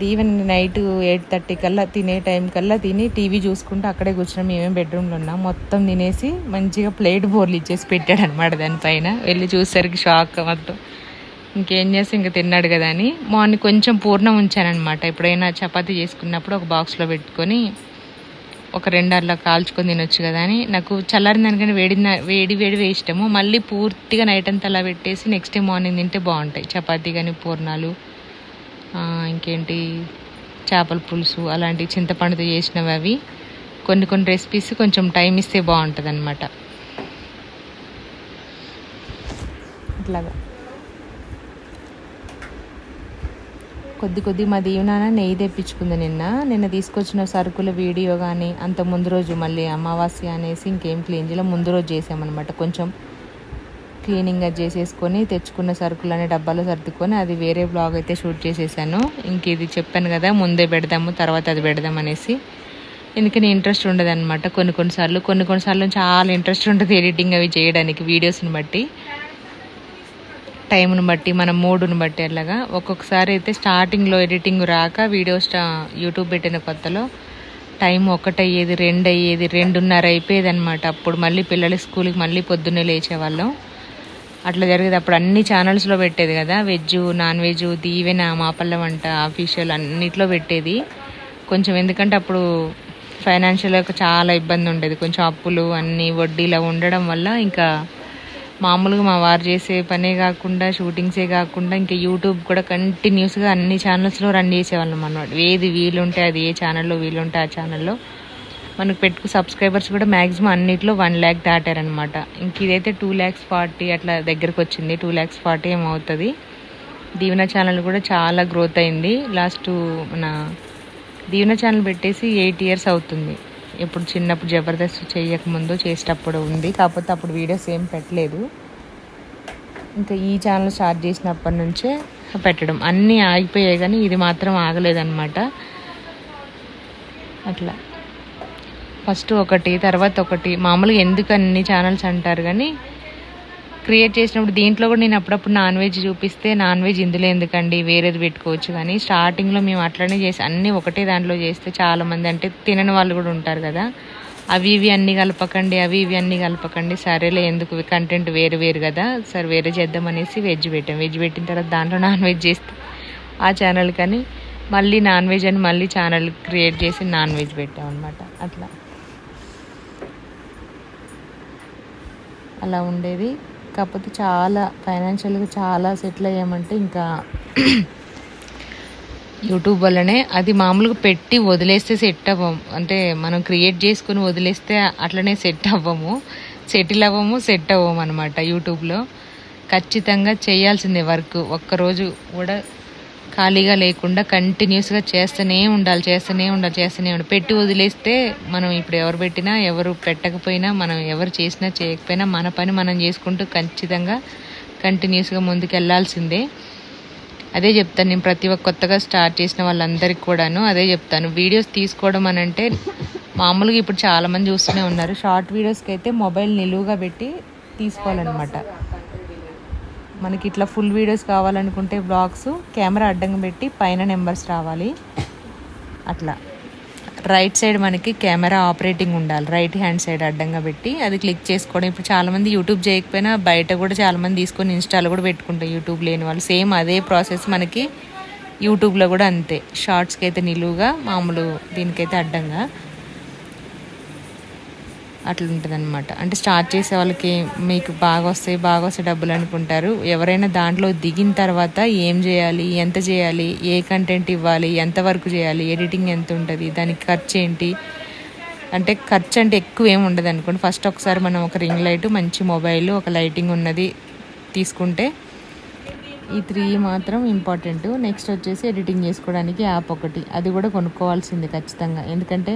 దీవెన్ నైట్ 8:30 కల్లా తినే టైం కల్లా తిని టీవీ చూసుకుంటూ అక్కడే కూర్చున్నాం. మేమేం బెడ్రూమ్లో ఉన్నాం. మొత్తం తినేసి మంచిగా ప్లేట్ బోర్లు ఇచ్చేసి పెట్టాడు అనమాట. దానిపైన వెళ్ళి చూసేసరికి షాక్ మొత్తం. ఇంకేం చేస్తే ఇంకా తిన్నాడు కదా అని మార్నింగ్ కొంచెం పూర్ణం ఉంచానమాట. ఎప్పుడైనా చపాతీ చేసుకున్నప్పుడు ఒక బాక్స్లో పెట్టుకొని ఒక 2 అట్లా కాల్చుకొని తినొచ్చు కదా అని. నాకు చల్లారిన దానికంటే వేడి ఇష్టము. మళ్ళీ పూర్తిగా నైట్ అంతా అలా పెట్టేసి నెక్స్ట్ డే మార్నింగ్ తింటే బాగుంటాయి. చపాతీ కానీ, పూర్ణాలు, ఇంకేంటి చేపల పులుసు, అలాంటి చింతపండుతో చేసినవి. అవి కొన్ని రెసిపీస్ కొంచెం టైం ఇస్తే బాగుంటుంది అనమాట. అట్లాగా కొద్ది మా దీవెనాన్న నెయ్యి తెప్పించుకుంది నిన్న తీసుకొచ్చిన సరుకుల వీడియో కానీ, అంత ముందు రోజు మళ్ళీ అమావాస్య అనేసి ఇంకేం క్లీన్ చేయాలి, ముందు రోజు చేసామన్నమాట. కొంచెం క్లీనింగ్ అది చేసేసుకొని తెచ్చుకున్న సరుకులనే డబ్బాలో సర్దుకొని అది వేరే బ్లాగ్ అయితే షూట్ చేసేసాను. ఇంక ఇది చెప్పాను కదా, ముందే పెడదాము తర్వాత అది పెడదాం అనేసి. ఎందుకని ఇంట్రెస్ట్ ఉండదు అనమాట. కొన్నిసార్లు చాలా ఇంట్రెస్ట్ ఉంటుంది ఎడిటింగ్ అవి చేయడానికి, వీడియోస్ని బట్టి, టైంను బట్టి, మన మూడుని బట్టి. అలాగా ఒక్కొక్కసారి అయితే స్టార్టింగ్లో ఎడిటింగ్ రాక యూట్యూబ్ పెట్టిన కొత్తలో టైం 1 అయ్యేది, 2 అయ్యేది, 2:30 అయిపోయేది అనమాట. అప్పుడు మళ్ళీ పిల్లల స్కూల్కి మళ్ళీ పొద్దున్నే లేచేవాళ్ళం. అట్లా జరిగేది. అప్పుడు అన్ని ఛానల్స్లో పెట్టేది కదా, వెజ్, నాన్ వెజ్, దీవెన, మా పల్లె వంట, అఫీషియల్ అన్నిట్లో పెట్టేది. కొంచెం ఎందుకంటే అప్పుడు ఫైనాన్షియల్గా చాలా ఇబ్బంది ఉండేది. కొంచెం అప్పులు అన్నీ వడ్డీలా ఉండడం వల్ల ఇంకా మామూలుగా మా వారు చేసే పనే కాకుండా, షూటింగ్సే కాకుండా, ఇంకా యూట్యూబ్ కూడా కంటిన్యూస్గా అన్ని ఛానల్స్లో రన్ చేసేవాళ్ళం అన్నమాట. ఏది వీలుంటే అది, ఏ ఛానల్లో వీలుంటే ఆ ఛానల్లో మనకు సబ్స్క్రైబర్స్ కూడా మ్యాక్సిమం అన్నిట్లో 1 lakh దాటారనమాట. ఇంక ఇదైతే 2,40,000 అట్లా దగ్గరకు వచ్చింది. 2,40,000 ఏమవుతుంది. దీవెన ఛానల్ కూడా చాలా గ్రోత్ అయింది. లాస్ట్ మన దీవెన ఛానల్ పెట్టేసి 8 years అవుతుంది. ఇప్పుడు చిన్నప్పుడు జబర్దస్త్ చేయకముందు చేసేటప్పుడు ఉంది, కాకపోతే అప్పుడు వీడియోస్ ఏం పెట్టలేదు. ఇంకా ఈ ఛానల్ స్టార్ట్ చేసినప్పటి నుంచే పెట్టడం. అన్నీ ఆగిపోయాయి కానీ ఇది మాత్రం ఆగలేదన్నమాట. అట్లా ఫస్ట్ ఒకటి, తర్వాత ఒకటి. మామూలుగా ఎందుకు అన్ని ఛానల్స్ అంటారు కానీ క్రియేట్ చేసినప్పుడు దీంట్లో కూడా నేను అప్పుడప్పుడు నాన్ వెజ్ చూపిస్తే, నాన్ వెజ్ ఇందులో ఎందుకండి, వేరేది పెట్టుకోవచ్చు. కానీ స్టార్టింగ్లో మేము అట్లనే చేసి అన్నీ ఒకటే దాంట్లో చేస్తే చాలామంది, అంటే తినని వాళ్ళు కూడా ఉంటారు కదా, అవి ఇవి అన్నీ కలపకండి, సరేలే ఎందుకు కంటెంట్ వేరు కదా, సరే వేరే చేద్దామనేసి వెజ్ పెట్టాం. వెజ్ పెట్టిన తర్వాత దాంట్లో నాన్ వెజ్ చేస్తే ఆ ఛానల్ కానీ మళ్ళీ నాన్ వెజ్ అని మళ్ళీ ఛానల్ క్రియేట్ చేసి నాన్ వెజ్ పెట్టాం అనమాట. అలా ఉండేది. కాకపోతే చాలా ఫైనాన్షియల్గా చాలా సెటిల్ అయ్యామంటే ఇంకా యూట్యూబ్ వల్లనే. అది మామూలుగా పెట్టి వదిలేస్తే సెట్ అవ్వము, అంటే మనం క్రియేట్ చేసుకుని వదిలేస్తే అట్లనే సెటిల్ అవ్వము అనమాట. యూట్యూబ్లో ఖచ్చితంగా చేయాల్సిందే వర్క్. ఒక్కరోజు కూడా ఖాళీగా లేకుండా కంటిన్యూస్గా చేస్తూనే ఉండాలి. పెట్టి వదిలేస్తే మనం ఇప్పుడు ఎవరు పెట్టినా, ఎవరు పెట్టకపోయినా, మనం ఎవరు చేసినా చేయకపోయినా మన పని మనం చేసుకుంటూ ఖచ్చితంగా కంటిన్యూస్గా ముందుకు వెళ్ళాల్సిందే. అదే చెప్తాను నేను ప్రతి ఒక్క కొత్తగా స్టార్ట్ చేసిన వాళ్ళందరికీ కూడాను అదే చెప్తాను. వీడియోస్ తీసుకోవడం అని అంటే మామూలుగా ఇప్పుడు చాలామంది చూస్తూనే ఉన్నారు. షార్ట్ వీడియోస్కి అయితే మొబైల్ నిలువుగా పెట్టి తీసుకోవాలన్నమాట. మనకి ఇట్లా ఫుల్ వీడియోస్ కావాలనుకుంటే బ్లాగ్స్ కెమెరా అడ్డంగా పెట్టి పైన నెంబర్స్ రావాలి. అట్లా రైట్ సైడ్ మనకి కెమెరా ఆపరేటింగ్ ఉండాలి. రైట్ హ్యాండ్ సైడ్ అడ్డంగా పెట్టి అది క్లిక్ చేసుకోవడం. ఇప్పుడు చాలామంది యూట్యూబ్ చేయకపోయినా బయట కూడా చాలామంది తీసుకొని ఇన్స్టాలో కూడా పెట్టుకుంటారు యూట్యూబ్ లేని వాళ్ళు. సేమ్ అదే ప్రాసెస్ మనకి యూట్యూబ్లో కూడా అంతే. షార్ట్స్కి అయితే నిలువుగా, మామూలు దీనికైతే అడ్డంగా. అట్లా అనమాట. అంటే స్టార్ట్ చేసే వాళ్ళకి మీకు బాగా వస్తాయి డబ్బులు అనుకుంటారు. ఎవరైనా దాంట్లో దిగిన తర్వాత ఏం చేయాలి, ఎంత చేయాలి, ఏ కంటెంట్ ఇవ్వాలి, ఎంతవరకు చేయాలి, ఎడిటింగ్ ఎంత ఉంటుంది, దానికి ఖర్చు ఏంటి, అంటే ఖర్చు అంటే ఎక్కువ ఏమి ఉండదు అనుకోండి. ఫస్ట్ ఒకసారి మనం ఒక రింగ్ లైట్, మంచి మొబైల్, ఒక లైటింగ్ ఉన్నది తీసుకుంటే ఈ 3 మాత్రం ఇంపార్టెంట్. నెక్స్ట్ వచ్చేసి ఎడిటింగ్ చేసుకోవడానికి యాప్ ఒకటి, అది కూడా కొనుక్కోవాల్సింది ఖచ్చితంగా. ఎందుకంటే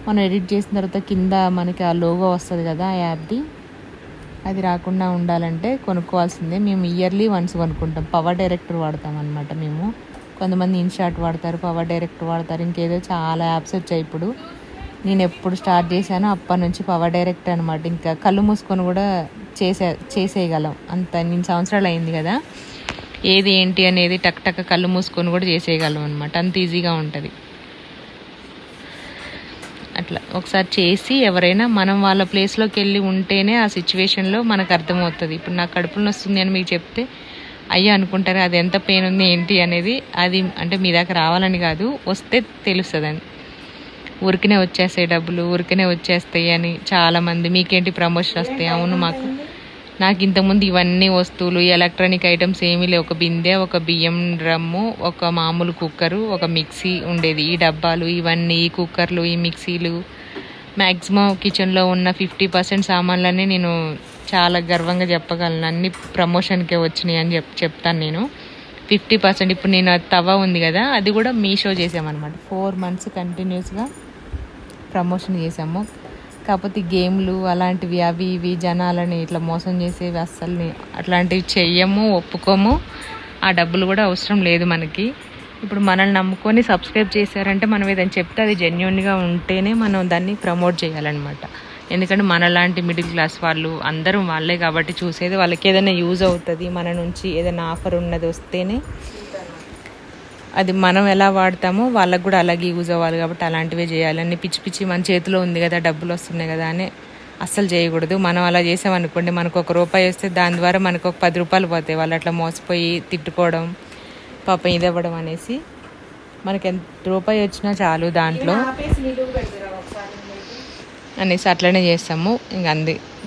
మనం ఎడిట్ చేసిన తర్వాత కింద మనకి ఆ లోగో వస్తుంది కదా ఆ యాప్ది, అది రాకుండా ఉండాలంటే కొనుక్కోవాల్సిందే. మేము ఇయర్లీ వన్స్ కొనుక్కుంటాం. పవర్ డైరెక్టర్ వాడతాం అనమాట మేము. కొంతమంది ఇన్షాట్ వాడతారు, పవర్ డైరెక్టర్ వాడతారు, ఇంకేదో చాలా యాప్స్ వచ్చాయి ఇప్పుడు. నేను ఎప్పుడు స్టార్ట్ చేశానో అప్పటి నుంచి పవర్ డైరెక్టర్ అనమాట. ఇంకా కళ్ళు మూసుకొని కూడా చేసేయగలం అంత. నేను సంవత్సరాలు అయింది కదా, ఏది ఏంటి అనేది టక్ టక్ కళ్ళు మూసుకొని కూడా చేసేయగలం అనమాట. అంత ఈజీగా ఉంటుంది. అట్లా ఒకసారి చేసి ఎవరైనా మనం వాళ్ళ ప్లేస్లోకి వెళ్ళి ఉంటేనే ఆ సిచ్యువేషన్లో మనకు అర్థమవుతుంది. ఇప్పుడు నాకు కడుపులో వస్తుంది అని మీకు చెప్తే అయ్యా అనుకుంటారు, అది ఎంత పెయిన్ ఉంది ఏంటి అనేది. అది అంటే మీ దాకా రావాలని కాదు, వస్తే తెలుస్తుందని. ఊరికనే వచ్చేస్తాయి డబ్బులు, ఊరికనే వచ్చేస్తాయి అని చాలామంది, మీకేంటి ప్రమోషన్ వస్తాయి. అవును, నాకు ఇంతకుముందు ఇవన్నీ వస్తువులు, ఎలక్ట్రానిక్ ఐటమ్స్ ఏమీ లేవు. ఒక బిందె, ఒక బియ్యం డ్రమ్ము, ఒక మామూలు కుక్కరు, ఒక మిక్సీ ఉండేది. ఈ డబ్బాలు ఇవన్నీ, ఈ కుక్కర్లు, ఈ మిక్సీలు, మ్యాక్సిమం కిచెన్లో ఉన్న 50% సామాన్లన్నీ నేను చాలా గర్వంగా చెప్పగలను. అన్ని ప్రమోషన్కే వచ్చినాయి అని చెప్తాను నేను. 50%. ఇప్పుడు నేను తవ ఉంది కదా, అది కూడా మీషో చేసామన్నమాట. 4 months కంటిన్యూస్గా ప్రమోషన్ చేసాము. కాకపోతే గేమ్లు అలాంటివి అవి ఇవి జనాలని ఇట్లా మోసం చేసేవి అస్సలు అట్లాంటివి చెయ్యము, ఒప్పుకోము. ఆ డబ్బులు కూడా అవసరం లేదు మనకి. ఇప్పుడు మనల్ని నమ్ముకొని సబ్స్క్రైబ్ చేశారంటే మనం ఏదైనా చెప్తే అది జెన్యూన్గా ఉంటేనే మనం దాన్ని ప్రమోట్ చేయాలన్నమాట. ఎందుకంటే మనలాంటి మిడిల్ క్లాస్ వాళ్ళు అందరూ వాళ్ళే కాబట్టి చూసేది, వాళ్ళకి ఏదైనా యూజ్ అవుతుంది, మన నుంచి ఏదైనా ఆఫర్ ఉన్నది వస్తేనే అది మనం ఎలా వాడతామో వాళ్ళకు కూడా అలాగే యూజ్ అవ్వాలి. కాబట్టి అలాంటివే చేయాలని, పిచ్చి పిచ్చి మన చేతిలో ఉంది కదా, డబ్బులు వస్తున్నాయి కదా అని అస్సలు చేయకూడదు. మనం అలా చేసామనుకోండి, మనకు ₹1 వస్తే దాని ద్వారా మనకు ఒక ₹10 పోతాయి. వాళ్ళు అట్లా మోసపోయి తిట్టుకోవడం, పాపం ఇది ఇవ్వడం అనేసి. మనకి ఎంత రూపాయి వచ్చినా చాలు దాంట్లో అనేసి అట్లనే చేస్తాము. ఇంక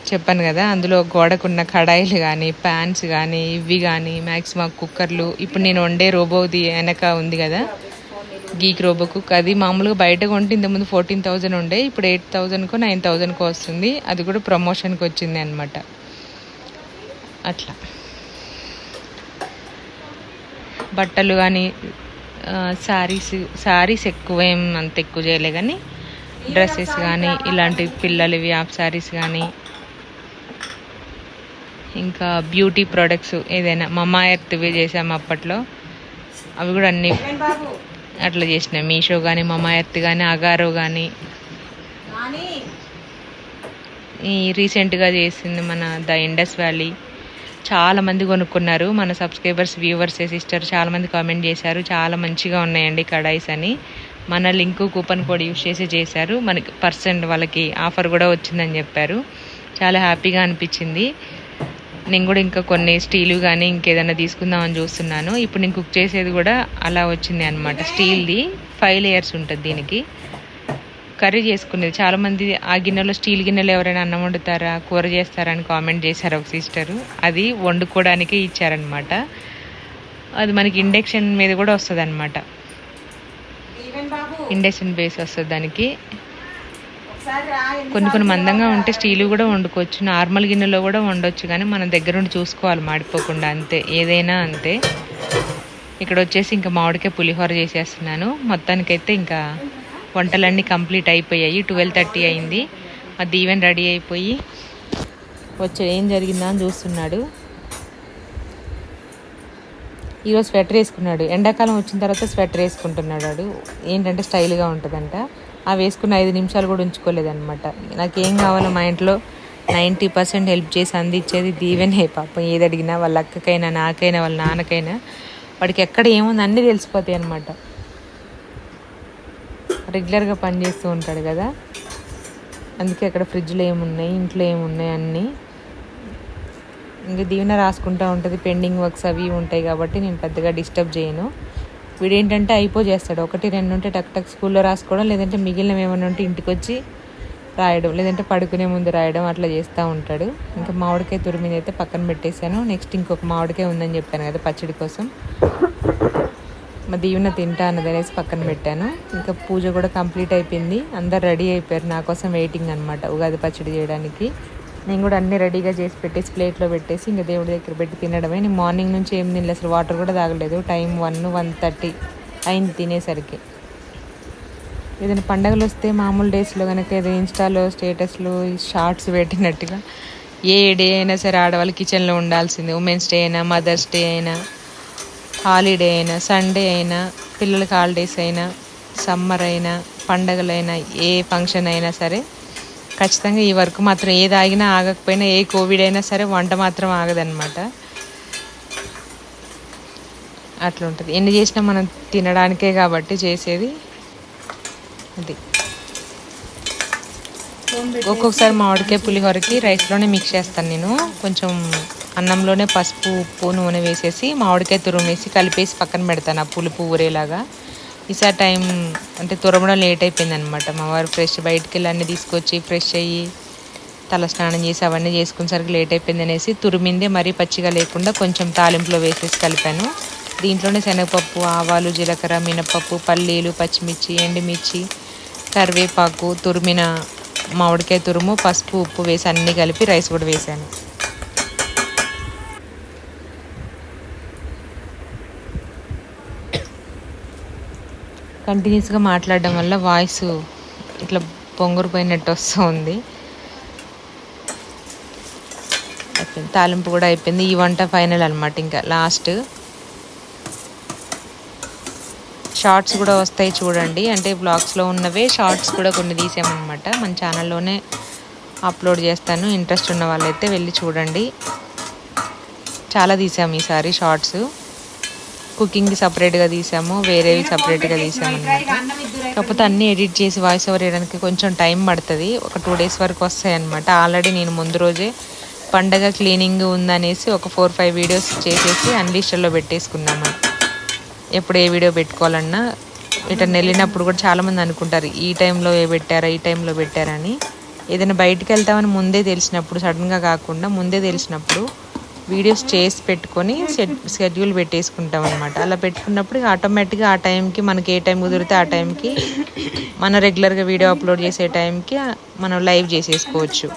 చెప్పాను కదా, అందులో గోడకున్న కడాయిలు కానీ, ప్యాన్స్ కానీ, ఇవి కానీ, మ్యాక్సిమం కుక్కర్లు. ఇప్పుడు నేను వండే రోబోది వెనక ఉంది కదా, గీక్ రోబో కుక్, అది మామూలుగా బయట కొంటే ఇంతకుముందు 14,000 ఉండే, ఇప్పుడు 8,000కో 9,000కో వస్తుంది. అది కూడా ప్రమోషన్కి వచ్చింది అనమాట. అట్లా బట్టలు కానీ, శారీస్ ఎక్కువేం అంత ఎక్కువ చేయలే కానీ, డ్రెస్సెస్ కానీ, ఇలాంటి పిల్లలవి హాఫ్ శారీస్ కానీ, ఇంకా బ్యూటీ ప్రోడక్ట్స్ ఏదైనా మమా ఎర్త్వి చేసాము అప్పట్లో. అవి కూడా అన్నీ అట్లా చేసినాయి. మీషో కానీ, మమా ఎర్త్ కానీ, అగారో కానీ. ఈ రీసెంట్గా చేసింది మన ద ఇండస్ వ్యాలీ, చాలామంది కొనుక్కున్నారు. మన సబ్స్క్రైబర్స్, వ్యూవర్స్, సిస్టర్ చాలామంది కామెంట్ చేశారు, చాలా మంచిగా ఉన్నాయండి కడాయిస్ అని. మన లింకు, కూపన్ కోడ్ యూజ్ చేశారు. మనకి వాళ్ళకి ఆఫర్ కూడా వచ్చిందని చెప్పారు. చాలా హ్యాపీగా అనిపించింది. నేను కూడా ఇంకా కొన్ని స్టీలు కానీ ఇంకేదైనా తీసుకుందామని చూస్తున్నాను. ఇప్పుడు నేను కుక్ చేసేది కూడా అలా వచ్చింది అనమాట. స్టీల్ది 5 layers ఉంటుంది దీనికి. కర్రీ చేసుకునేది చాలామంది ఆ గిన్నెలో, స్టీల్ గిన్నెలో ఎవరైనా అన్నం వండుతారా, కూర చేస్తారా అని కామెంట్ చేశారు ఒక సిస్టరు. అది వండుకోవడానికే ఇచ్చారనమాట. అది మనకి ఇండక్షన్ మీద కూడా వస్తుంది అనమాట. ఇండక్షన్ బేస్ వస్తుంది దానికి. కొన్ని మందంగా ఉంటే స్టీలు కూడా వండుకోవచ్చు, నార్మల్ గిన్నెలో కూడా వండొచ్చు. కానీ మనం దగ్గర నుండి చూసుకోవాలి మాడిపోకుండా, అంతే. ఏదైనా అంతే. ఇక్కడ వచ్చేసి ఇంకా మామిడికాయ పులిహోర చేసేస్తున్నాను. మొత్తానికైతే ఇంకా వంటలన్నీ కంప్లీట్ అయిపోయాయి. 12:30 అయింది. మా దీవెన్ రెడీ అయిపోయి ఏం జరిగిందా అని చూస్తున్నాడు. ఈరోజు స్వెటర్ వేసుకున్నాడు. ఎండాకాలం వచ్చిన తర్వాత స్వెటర్ వేసుకుంటున్నాడు వాడు. ఏంటంటే స్టైల్గా ఉంటుందంట. ఆ వేసుకున్న 5 నిమిషాలు కూడా ఉంచుకోలేదన్నమాట. నాకేం కావాలో మా ఇంట్లో 90% హెల్ప్ చేసి అందించేది దీవెనే. పాపం ఏది అడిగినా, వాళ్ళ అక్కకైనా, నాకైనా, వాళ్ళ నాన్నకైనా, వాడికి ఎక్కడ ఏముంది అన్నీ తెలిసిపోతాయి అన్నమాట. రెగ్యులర్గా పనిచేస్తూ ఉంటాడు కదా, అందుకే అక్కడ ఫ్రిడ్జ్లో ఏమున్నాయి, ఇంట్లో ఏమున్నాయి అన్నీ ఇంకా దీవెన రాసుకుంటూ ఉంటుంది. పెండింగ్ వర్క్స్ అవి ఉంటాయి కాబట్టి నేను పెద్దగా డిస్టర్బ్ చేయను. వీడేంటంటే చేస్తాడు. 1, 2 ఉంటే టక్ టక్ స్కూల్లో రాసుకోవడం, లేదంటే మిగిలినవి ఏమైనా ఉంటే ఇంటికి వచ్చి రాయడం, లేదంటే పడుకునే ముందు రాయడం అట్లా చేస్తూ ఉంటాడు. ఇంకా మామిడికాయ తురిమిది అయితే పక్కన పెట్టేశాను. నెక్స్ట్ ఇంకొక మామిడికాయ ఉందని చెప్పాను కదా పచ్చడి కోసం, మా దీవెన తింటా అన్నది అనేసి పక్కన పెట్టాను. ఇంకా పూజ కూడా కంప్లీట్ అయిపోయింది. అందరు రెడీ అయిపోయారు, నా కోసం వెయిటింగ్ అనమాట ఉగాది పచ్చడి చేయడానికి. నేను కూడా అన్నీ రెడీగా చేసి పెట్టేసి ప్లేట్లో పెట్టేసి ఇంకా దేవుడి దగ్గర పెట్టి తినడమే. నేను మార్నింగ్ నుంచి ఏం తినలేదు, అసలు వాటర్ కూడా తాగలేదు. టైం 1:30 అయింది తినేసరికి. ఏదైనా పండగలు వస్తే మామూలు డేస్లో కనుక ఏదో ఇన్స్టాలో స్టేటస్లు షార్ట్స్ పెట్టినట్టుగా ఏ డే అయినా సరే ఆడవాళ్ళు కిచెన్లో ఉండాల్సిందే. ఉమెన్స్ డే అయినా, మదర్స్ డే అయినా, హాలిడే అయినా, సండే అయినా, పిల్లలకి హాలిడేస్ అయినా, సమ్మర్ అయినా, పండగలైనా, ఏ ఫంక్షన్ అయినా సరే ఖచ్చితంగా ఈ వర్క్ మాత్రం ఏది ఆగినా ఆగకపోయినా, ఏ కోవిడ్ అయినా సరే వంట మాత్రం ఆగదనమాట. అట్లా ఉంటుంది. ఎన్ని చేసినా మనం తినడానికే కాబట్టి చేసేది అది. ఒక్కొక్కసారి మామిడికాయ పులిహోరకి రైస్లోనే మిక్స్ చేస్తాను నేను. కొంచెం అన్నంలోనే పసుపు, ఉప్పు, నూనె వేసేసి మామిడికాయ తురుమేసి కలిపేసి పక్కన పెడతాను ఆ పులుపు ఊరేలాగా. ఈసారి టైం అంటే తురమడం లేట్ అయిపోయింది అనమాట. మా వారు బయటికి వెళ్ళి అన్నీ తీసుకొచ్చి ఫ్రెష్ అయ్యి తల స్నానం చేసి అవన్నీ చేసుకునేసరికి లేట్ అయిపోయింది అనేసి తురిమిందే మరీ పచ్చిగా లేకుండా కొంచెం తాలింపులో వేసేసి కలిపాను. దీంట్లోనే శనగపప్పు, ఆవాలు, జీలకర్ర, మినపప్పు, పల్లీలు, పచ్చిమిర్చి, ఎండుమిర్చి, కరివేపాకు, తురిమిన మామిడికాయ తురుము, పసుపు, ఉప్పు వేసి అన్నీ కలిపి రైస్ కూడా వేసాను. కంటిన్యూస్గా మాట్లాడడం వల్ల వాయిస్ ఇట్లా పొంగురుపోయినట్టు వస్తుంది. అయిపోయింది, తాలింపు కూడా అయిపోయింది. ఈ వంట ఫైనల్ అనమాట. ఇంకా లాస్ట్ షార్ట్స్ కూడా వస్తాయి చూడండి. అంటే బ్లాగ్స్లో ఉన్నవే షార్ట్స్ కూడా కొన్ని తీసామన్నమాట. మన ఛానల్లోనే అప్లోడ్ చేస్తాను, ఇంట్రెస్ట్ ఉన్న వాళ్ళైతే వెళ్ళి చూడండి. చాలా తీసాము ఈసారి షార్ట్స్. కుకింగ్కి సపరేట్గా తీసాము, వేరేవి సపరేట్గా తీసాము అనమాట. కాకపోతే అన్నీ ఎడిట్ చేసి వాయిస్ ఓవర్ వేయడానికి కొంచెం టైం పడుతుంది. ఒక 2 days వరకు వస్తాయి అనమాట. ఆల్రెడీ నేను ముందు రోజే పండగ క్లీనింగ్ ఉందనేసి ఒక 4-5 వీడియోస్ చేసేసి అన్లిస్టర్లో పెట్టేసుకున్నాము. ఎప్పుడు ఏ వీడియో పెట్టుకోవాలన్నా ఇటన్నా వెళ్ళినప్పుడు కూడా చాలామంది అనుకుంటారు ఈ టైంలో ఈ టైంలో పెట్టారని. ఏదైనా బయటికి వెళ్తామని ముందే తెలిసినప్పుడు, సడన్గా కాకుండా ముందే తెలిసినప్పుడు వీడియోస్ చేసి పెట్టుకొని షెడ్యూల్ పెట్టేసుకుంటాం అనమాట. అలా పెట్టుకున్నప్పుడు ఆటోమేటిక్గా ఆ టైంకి మనకి ఏ టైం కుదిరితే ఆ టైంకి మనం రెగ్యులర్గా వీడియో అప్లోడ్ చేసే టైంకి మనం లైవ్ చేసేసుకోవచ్చు.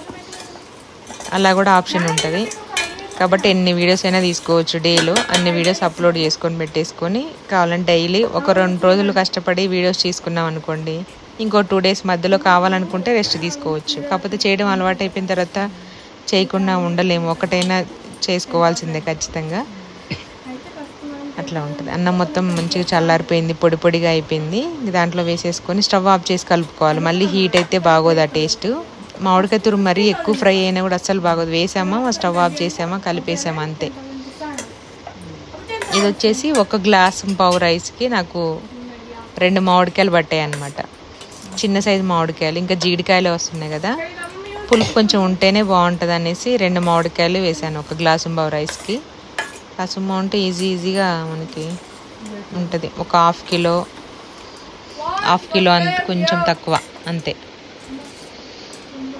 అలా కూడా ఆప్షన్ ఉంటుంది. కాబట్టి ఎన్ని వీడియోస్ అయినా తీసుకోవచ్చు. డేలో అన్ని వీడియోస్ అప్లోడ్ చేసుకొని పెట్టేసుకొని కావాలంటే డైలీ ఒక 2 రోజులు కష్టపడి వీడియోస్ తీసుకున్నాం అనుకోండి, ఇంకో 2 days మధ్యలో కావాలనుకుంటే రెస్ట్ తీసుకోవచ్చు. కాకపోతే చేయడం అలవాటు అయిపోయిన తర్వాత చేయకుండా ఉండలేము, ఒకటైనా చేసుకోవాల్సిందే ఖచ్చితంగా. అట్లా ఉంటుంది. అన్నం మొత్తం మంచిగా చల్లారిపోయింది, పొడి పొడిగా అయిపోయింది. దాంట్లో వేసేసుకొని స్టవ్ ఆఫ్ చేసి కలుపుకోవాలి. మళ్ళీ హీట్ అయితే బాగోదు ఆ టేస్ట్. మామిడికాయ తురుము మరీ ఎక్కువ ఫ్రై అయినా కూడా అస్సలు బాగోదు. వేసామా స్టవ్ ఆఫ్ చేసామా కలిపేసామా అంతే. ఇది వచ్చేసి 1.5 గ్లాసు రైస్కి నాకు 2 మామిడికాయలు పట్టాయి అన్నమాట. చిన్న సైజు మామిడికాయలు. ఇంకా జీడికాయలు వస్తున్నాయి కదా, పులుపు కొంచెం ఉంటేనే బాగుంటుంది అనేసి 2 మామిడికాయలు వేసాను 1 గ్లాసు రైస్కి. గ్లాసు ఉంటే ఈజీగా మనకి ఉంటుంది. ఒక హాఫ్ కిలో అంత, కొంచెం తక్కువ అంతే.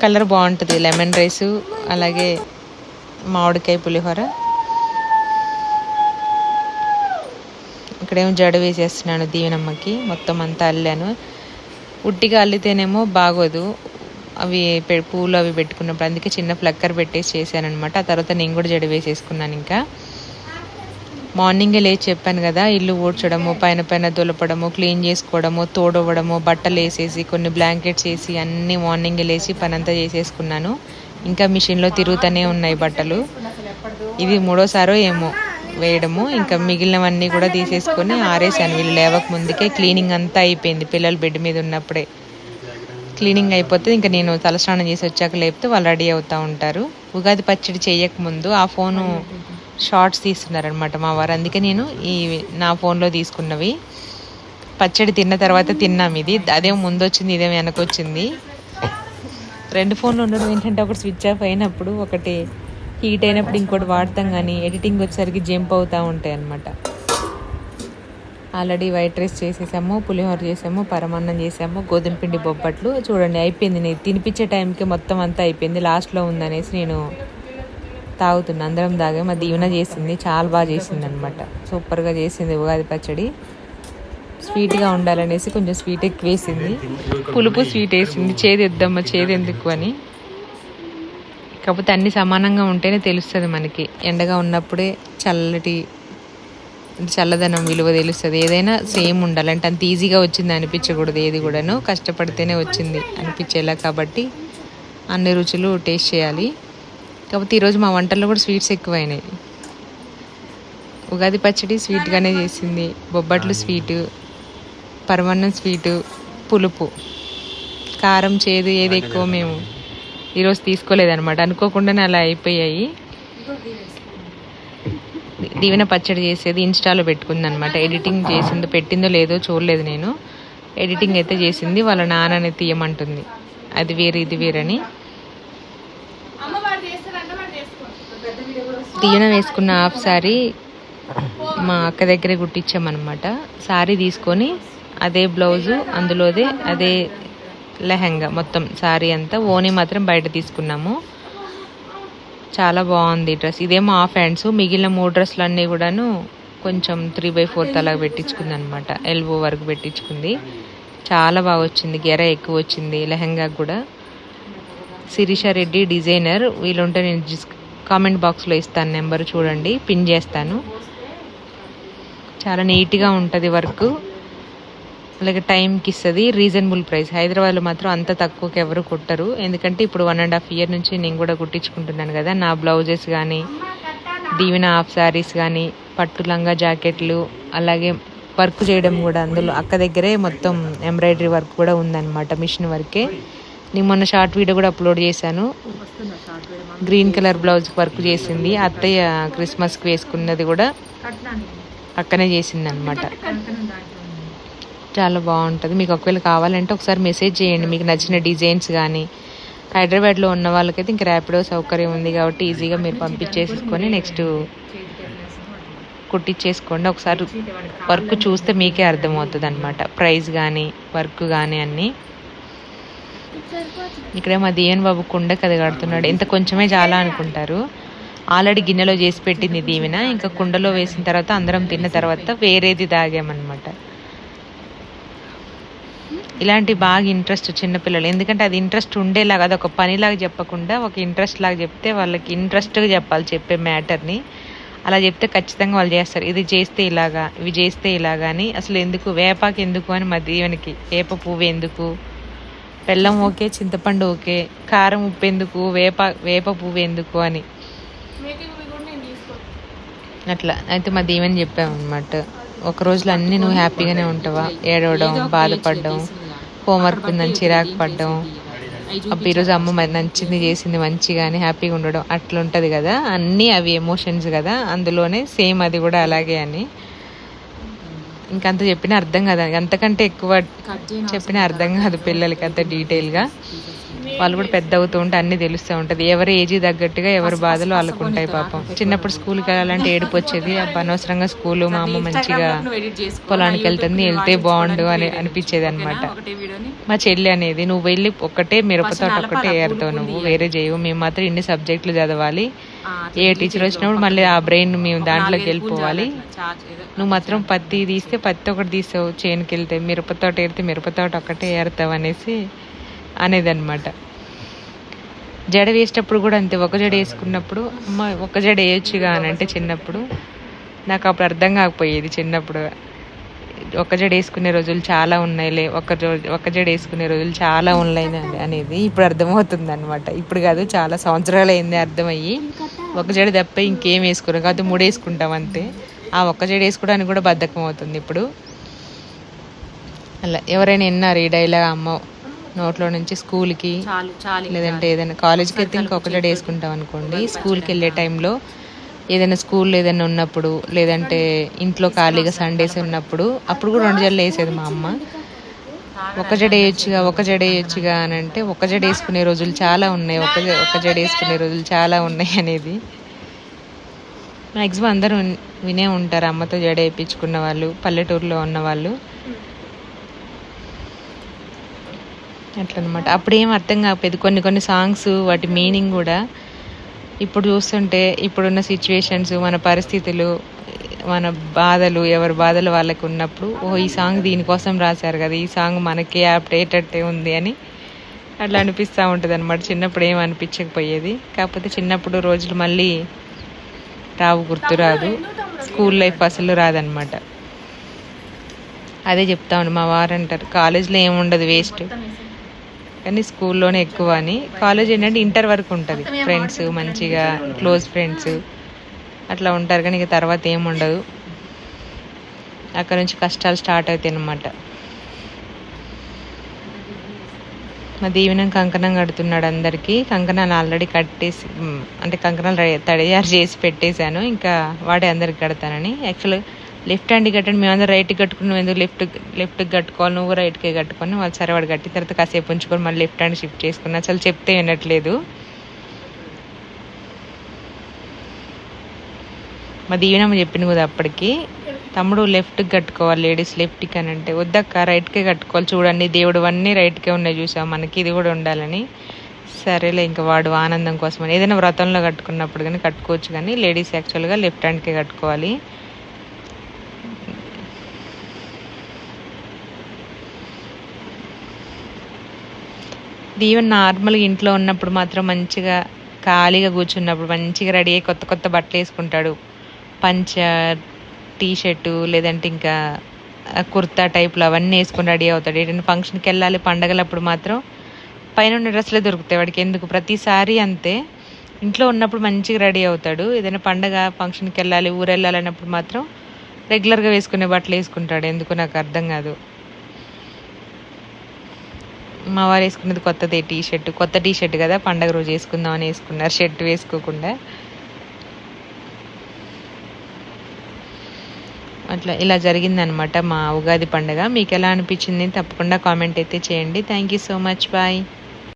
కలర్ బాగుంటుంది. లెమన్ రైసు అలాగే మామిడికాయ పులిహోర. ఇక్కడేమో జడ వేసేస్తున్నాను దీవెనమ్మకి. మొత్తం అంతా అల్లాను. ఉట్టిగా అల్లితేనేమో బాగోదు, అవి పూలు అవి పెట్టుకున్నప్పుడు. అందుకే చిన్న ఫ్లక్కర్ పెట్టేసి చేశాను అనమాట. ఆ తర్వాత నేను కూడా జడ వేసేసుకున్నాను. ఇంకా మార్నింగే లేచి చెప్పాను కదా, ఇల్లు ఊడ్చడము, పైన దులపడము, క్లీన్ చేసుకోవడము, తోడవడము, బట్టలు వేసేసి కొన్ని బ్లాంకెట్స్ వేసి అన్నీ మార్నింగే లేచి పని అంతా చేసేసుకున్నాను. ఇంకా మిషన్లో తిరుగుతూనే ఉన్నాయి బట్టలు. ఇది 3వసారో ఏమో వేయడము. ఇంకా మిగిలినవన్నీ కూడా తీసేసుకొని ఆరేసాను. వీళ్ళు లేవక ముందుకే క్లీనింగ్ అంతా అయిపోయింది. పిల్లలు బెడ్ మీద ఉన్నప్పుడే క్లీనింగ్ అయిపోతే ఇంకా నేను తలస్నానం చేసి వచ్చాక లేపితే వాళ్ళు రెడీ అవుతూ ఉంటారు. ఉగాది పచ్చడి చేయకముందు ఆ ఫోను షార్ట్స్ తీస్తున్నారనమాట మా వారు. అందుకే నేను నా ఫోన్లో తీసుకున్నవి. పచ్చడి తిన్న తర్వాత తిన్నాం. ఇది అదేమో ముందు వచ్చింది, ఇదేమో వెనకొచ్చింది. 2 ఫోన్లు ఉండడం ఏంటంటే ఒకటి స్విచ్ ఆఫ్ అయినప్పుడు, ఒకటి హీట్ అయినప్పుడు ఇంకోటి వాడతాం, కానీ ఎడిటింగ్ వచ్చేసరికి జంప్ అవుతూ ఉంటాయి అన్నమాట. ఆల్రెడీ వైట్ రైస్ చేసేసాము, పులిహోర చేసాము, పరమాన్నం చేసాము, గోధుమ పిండి బొబ్బట్లు. చూడండి అయిపోయింది, నేను తినిపించే టైంకి మొత్తం అంతా అయిపోయింది. లాస్ట్లో ఉందనేసి నేను తాగుతున్నా. అందరం తాగా. మా దీవెన చేసింది, చాలా బాగా చేసింది అనమాట. సూపర్గా చేసింది ఉగాది పచ్చడి. స్వీట్గా ఉండాలనేసి కొంచెం స్వీట్ ఎక్కువ వేసింది, పులుపు స్వీట్ వేసింది. చేదు వద్దమ్మా, చేదు ఎందుకు అని. కాకపోతే అన్నీ సమానంగా ఉంటేనే తెలుస్తుంది మనకి. ఎండగా ఉన్నప్పుడే చల్లదనం విలువ తెలుస్తుంది. ఏదైనా సేమ్ ఉండాలి అంటే అంత ఈజీగా వచ్చింది అనిపించకూడదు. ఏది కూడాను కష్టపడితేనే వచ్చింది అనిపించేలా. కాబట్టి అన్ని రుచులు టేస్ట్ చేయాలి. కాకపోతే ఈరోజు మా వంటల్లో కూడా స్వీట్స్ ఎక్కువైనాయి. ఉగాది పచ్చడి స్వీట్గానే చేసింది, బొబ్బట్లు స్వీటు, పరమాన్నం స్వీటు, పులుపు, కారం, చేదు ఏది ఎక్కువ మేము ఈరోజు తీసుకోలేదన్నమాట. అనుకోకుండానే అలా అయిపోయాయి. దీవెన పచ్చడి చేసేది ఇన్స్టాలో పెట్టుకుందనమాట. ఎడిటింగ్ చేసిందో పెట్టిందో లేదో చూడలేదు నేను. ఎడిటింగ్ అయితే చేసింది. వాళ్ళ నాన్నని తీయమంటుంది. అది వేరు ఇది వేరని. దీవెన వేసుకున్న హాఫ్ సారీ మా అక్క దగ్గరే కుట్టించామన్నమాట. సారీ తీసుకొని అదే బ్లౌజు, అందులోదే అదే లెహంగా, మొత్తం సారీ అంతా. ఓనీ మాత్రం బయట తీసుకున్నాము. చాలా బాగుంది డ్రెస్. ఇదేమో హాఫ్ హ్యాండ్స్. మిగిలిన 3 డ్రెస్సులు అన్నీ కూడాను కొంచెం 3/4 అలా పెట్టించుకుంది అనమాట. ఎల్బో వరకు పెట్టించుకుంది. చాలా బాగా వచ్చింది. గెర ఎక్కువ వచ్చింది లెహంగా కూడా. శిరీష రెడ్డి డిజైనర్. వీళ్ళుంటే నేను కామెంట్ బాక్స్లో ఇస్తాను నెంబర్, చూడండి, పిన్ చేస్తాను. చాలా నీట్గా ఉంటుంది వర్క్, అలాగే టైంకి ఇస్తుంది. Reasonable price. హైదరాబాద్లో మాత్రం అంత తక్కువకి ఎవరు కుట్టరు. ఎందుకంటే ఇప్పుడు 1.5 year నుంచి నేను కూడా కుట్టించుకుంటున్నాను కదా. నా బ్లౌజెస్ కానీ, దీవెన హాఫ్ శారీస్ కానీ, పట్టు లంగా జాకెట్లు, అలాగే వర్క్ చేయడం కూడా అందులో అక్క దగ్గరే మొత్తం ఎంబ్రాయిడరీ వర్క్ కూడా ఉందన్నమాట. మిషన్ వర్కే. నేను మొన్న షార్ట్ వీడియో కూడా అప్లోడ్ చేశాను. గ్రీన్ కలర్ బ్లౌజ్కి వర్క్ చేసింది. అత్తయ్య క్రిస్మస్కి వేసుకున్నది కూడా అక్కనే చేసింది అనమాట. చాలా బాగుంటుంది. మీకు ఒకవేళ కావాలంటే ఒకసారి మెసేజ్ చేయండి, మీకు నచ్చిన డిజైన్స్ కానీ. హైదరాబాద్లో ఉన్న వాళ్ళకైతే ఇంక ర్యాపిడో సౌకర్యం ఉంది కాబట్టి ఈజీగా మీరు పంపించేసుకొని నెక్స్ట్ కుట్టించేసుకోండి. ఒకసారి వర్క్ చూస్తే మీకే అర్థమవుతుంది అనమాట. ప్రైస్ కానీ వర్క్ కానీ అన్నీ. ఇక్కడే మా దీవెన్ బాబు కుండ కది కడుతున్నాడు. ఇంత కొంచెమే చాలా అనుకుంటారు. ఆల్రెడీ గిన్నెలో చేసి పెట్టింది దీవెన. ఇంకా కుండలో వేసిన తర్వాత అందరం తిన్న తర్వాత వేరేది తాగామన్నమాట. ఇలాంటి బాగా ఇంట్రెస్ట్ చిన్నపిల్లలు. ఎందుకంటే అది ఇంట్రెస్ట్ ఉండేలాగా, అది ఒక పనిలాగా చెప్పకుండా ఒక ఇంట్రెస్ట్ లాగా చెప్తే వాళ్ళకి ఇంట్రెస్ట్గా చెప్పాలి చెప్పే మ్యాటర్ని. అలా చెప్తే ఖచ్చితంగా వాళ్ళు చేస్తారు. ఇది చేస్తే ఇలాగా, ఇవి చేస్తే ఇలాగా అని. అసలు ఎందుకు వేపాకు ఎందుకు అని మా దీవెనకి. వేప పువ్వు ఎందుకు, బెల్లం ఓకే, చింతపండు ఓకే, కారం ఉప్పు ఎందుకు, వేప పువ్వు ఎందుకు అని అట్లా. అయితే మా దీవెని చెప్పామన్నమాట. ఒక రోజులో అన్నీ నువ్వు హ్యాపీగానే ఉంటావా, ఏడవడం, బాధపడడం, హోంవర్క్ ఉందని చిరాకు పడ్డం, అప్పుడు ఈరోజు అమ్మ నచ్చింది చేసింది మంచిగానే హ్యాపీగా ఉండడం, అట్లా ఉంటుంది కదా. అన్నీ అవి ఎమోషన్స్ కదా, అందులోనే సేమ్ అది కూడా అలాగే అని. ఇంకంత చెప్పినా అర్థం కాదు. అంతకంటే ఎక్కువ చెప్పినా అర్థం కాదు పిల్లలకి అంత డీటెయిల్గా. వాళ్ళు కూడా పెద్ద అవుతూ ఉంటే అన్నీ తెలుస్తూ ఉంటుంది. ఎవరి ఏజీ తగ్గట్టుగా ఎవరి బాధలు వాళ్ళకు ఉంటాయి. పాపం చిన్నప్పుడు స్కూల్కి వెళ్ళాలంటే ఏడుపు వచ్చేది. అనవసరంగా స్కూలు, మా అమ్మ మంచిగా పొలానికి వెళ్తే బాగుండు అని అనిపించేది అనమాట. మా చెల్లి అనేది, నువ్వు వెళ్ళి ఒక్కటే మిరపతోట ఒక్కటే ఏరుతావు, నువ్వు వేరే చేయవు, మేము మాత్రం ఇన్ని సబ్జెక్టులు చదవాలి, ఏ టీచర్ వచ్చినప్పుడు మళ్ళీ ఆ బ్రెయిన్ మేము దాంట్లోకి వెళ్ళిపోవాలి, నువ్వు మాత్రం పత్తి తీస్తే పత్తి ఒకటి తీసావు, చేనుకి వెళ్తే మిరపతోట ఏరితే మిరపతోట ఒక్కటే ఏరుతావు అనేసి అనేది అనమాట. జడ వేసేటప్పుడు కూడా అంతే. ఒక జడ వేసుకున్నప్పుడు అమ్మ ఒక జడ వేయొచ్చుగా అని అంటే చిన్నప్పుడు నాకు అప్పుడు అర్థం కాకపోయేది. చిన్నప్పుడు ఒక జడ వేసుకునే రోజులు చాలా ఉన్నాయిలే, ఒక జడ వేసుకునే రోజులు చాలా ఉన్నాయి అనేది ఇప్పుడు అర్థమవుతుంది అనమాట. ఇప్పుడు కాదు, చాలా సంవత్సరాలు అయింది అర్థమయ్యి. ఒక జడ తప్ప ఇంకేం వేసుకున్నాం కాదు, 3 వేసుకుంటాం అంతే. ఆ ఒక్క జడ వేసుకోవడానికి కూడా బద్ధకం అవుతుంది ఇప్పుడు. అలా ఎవరైనా విన్నారు ఈ డైలాగ్ అమ్మ నోట్లో నుంచి? స్కూల్కి లేదంటే ఏదైనా కాలేజ్కి అయితే ఇంకొక జడ వేసుకుంటాం అనుకోండి. స్కూల్కి వెళ్ళే టైంలో ఏదైనా స్కూల్లో ఏదైనా ఉన్నప్పుడు, లేదంటే ఇంట్లో ఖాళీగా సండేస్ ఉన్నప్పుడు అప్పుడు కూడా 2 జడలు వేసేది మా అమ్మ. ఒక జడ వేయొచ్చుగా అని అంటే ఒక జడ వేసుకునే రోజులు చాలా ఉన్నాయి, ఒక జడ వేసుకునే రోజులు చాలా ఉన్నాయి అనేది. మ్యాక్సిమం అందరూ వినే ఉంటారు, అమ్మతో జడ వేయించుకున్న వాళ్ళు, పల్లెటూరులో ఉన్న వాళ్ళు. అట్లనమాట. అప్పుడేం అర్థం కాకపోయేది కొన్ని సాంగ్స్, వాటి మీనింగ్ కూడా ఇప్పుడు చూస్తుంటే, ఇప్పుడున్న సిచ్యువేషన్స్, మన పరిస్థితులు, మన బాధలు, ఎవరి బాధలు వాళ్ళకి ఉన్నప్పుడు ఈ సాంగ్ దీనికోసం రాశారు కదా, ఈ సాంగ్ మనకే అప్డేటట్టే ఉంది అని అట్లా అనిపిస్తూ ఉంటుంది అనమాట. చిన్నప్పుడు ఏం అనిపించకపోయేది. కాకపోతే చిన్నప్పుడు రోజులు మళ్ళీ రావు, గుర్తురాదు. స్కూల్ లైఫ్ అసలు రాదనమాట. అదే చెప్తా ఉండు, మా వారు అంటారు కాలేజ్లో ఏముండదు వేస్ట్, కానీ స్కూల్లోనే ఎక్కువ అని. కాలేజ్ ఏంటంటే ఇంటర్ వరకు ఉంటుంది, ఫ్రెండ్స్ మంచిగా క్లోజ్ ఫ్రెండ్స్ అట్లా ఉంటారు, కానీ ఇక తర్వాత ఏముండదు. అక్కడ నుంచి కష్టాలు స్టార్ట్ అవుతాయి అన్నమాట. మా దీవెనం కంకణం కడుతున్నాడు అందరికీ. కంకణాలు ఆల్రెడీ కట్టేసి, అంటే కంకణాలు తయారు చేసి పెట్టేశాను, ఇంకా వాడే అందరికి కడతానని. యాక్చువల్గా లెఫ్ట్ హ్యాండ్కి కట్టండి, మేమందరం రైట్కి కట్టుకున్నాం, ఎందుకు లెఫ్ట్కి కట్టుకోవాలి, నువ్వు రైట్కే కట్టుకొని వాళ్ళు సరే వాడు కట్టిన తర్వాత కాసేపు ఉంచుకొని మళ్ళీ లెఫ్ట్ హ్యాండ్ షిఫ్ట్ చేసుకున్నా. అసలు చెప్తే వినట్లేదు. మా దీవెనమ్మ చెప్పింది కదా అప్పటికి, తమ్ముడు లెఫ్ట్కి కట్టుకోవాలి, లేడీస్ లెఫ్ట్కి అని అంటే, వద్దక్క రైట్కే కట్టుకోవాలి, చూడండి దేవుడు అన్నీ రైట్కే ఉన్నాయి చూసాం, మనకి ఇది కూడా ఉండాలని. సరేలే, ఇంకా వాడు ఆనందం కోసమని ఏదైనా వ్రతంలో కట్టుకున్నప్పుడు కానీ కట్టుకోవచ్చు, కానీ లేడీస్ యాక్చువల్గా లెఫ్ట్ హ్యాండ్కే కట్టుకోవాలి. ఈవెన్ నార్మల్గా ఇంట్లో ఉన్నప్పుడు మాత్రం మంచిగా ఖాళీగా కూర్చున్నప్పుడు మంచిగా రెడీ అయ్యి కొత్త బట్టలు వేసుకుంటాడు. పంచ, టీషర్టు, లేదంటే ఇంకా కుర్తా టైప్లో అవన్నీ వేసుకుని రెడీ అవుతాడు. ఏదైనా ఫంక్షన్కి వెళ్ళాలి పండగలప్పుడు మాత్రం పైన ఉన్న డ్రెస్లే దొరుకుతాయి వాడికి, ఎందుకు ప్రతిసారి అంతే. ఇంట్లో ఉన్నప్పుడు మంచిగా రెడీ అవుతాడు, ఏదైనా పండగ ఫంక్షన్కి వెళ్ళాలి, ఊరు వెళ్ళాలన్నప్పుడు మాత్రం రెగ్యులర్గా వేసుకునే బట్టలు వేసుకుంటాడు, ఎందుకు నాకు అర్థం కాదు. మా వారు వేసుకున్నది కొత్త టీషర్ట్ కదా, పండగ రోజు వేసుకుందామని వేసుకున్నారు, షర్ట్ వేసుకోకుండా. అట్లా ఇలా జరిగిందనమాట మా ఉగాది పండుగ. మీకు ఎలా అనిపించింది తప్పకుండా కామెంట్ అయితే చేయండి. Thank you so much, bye.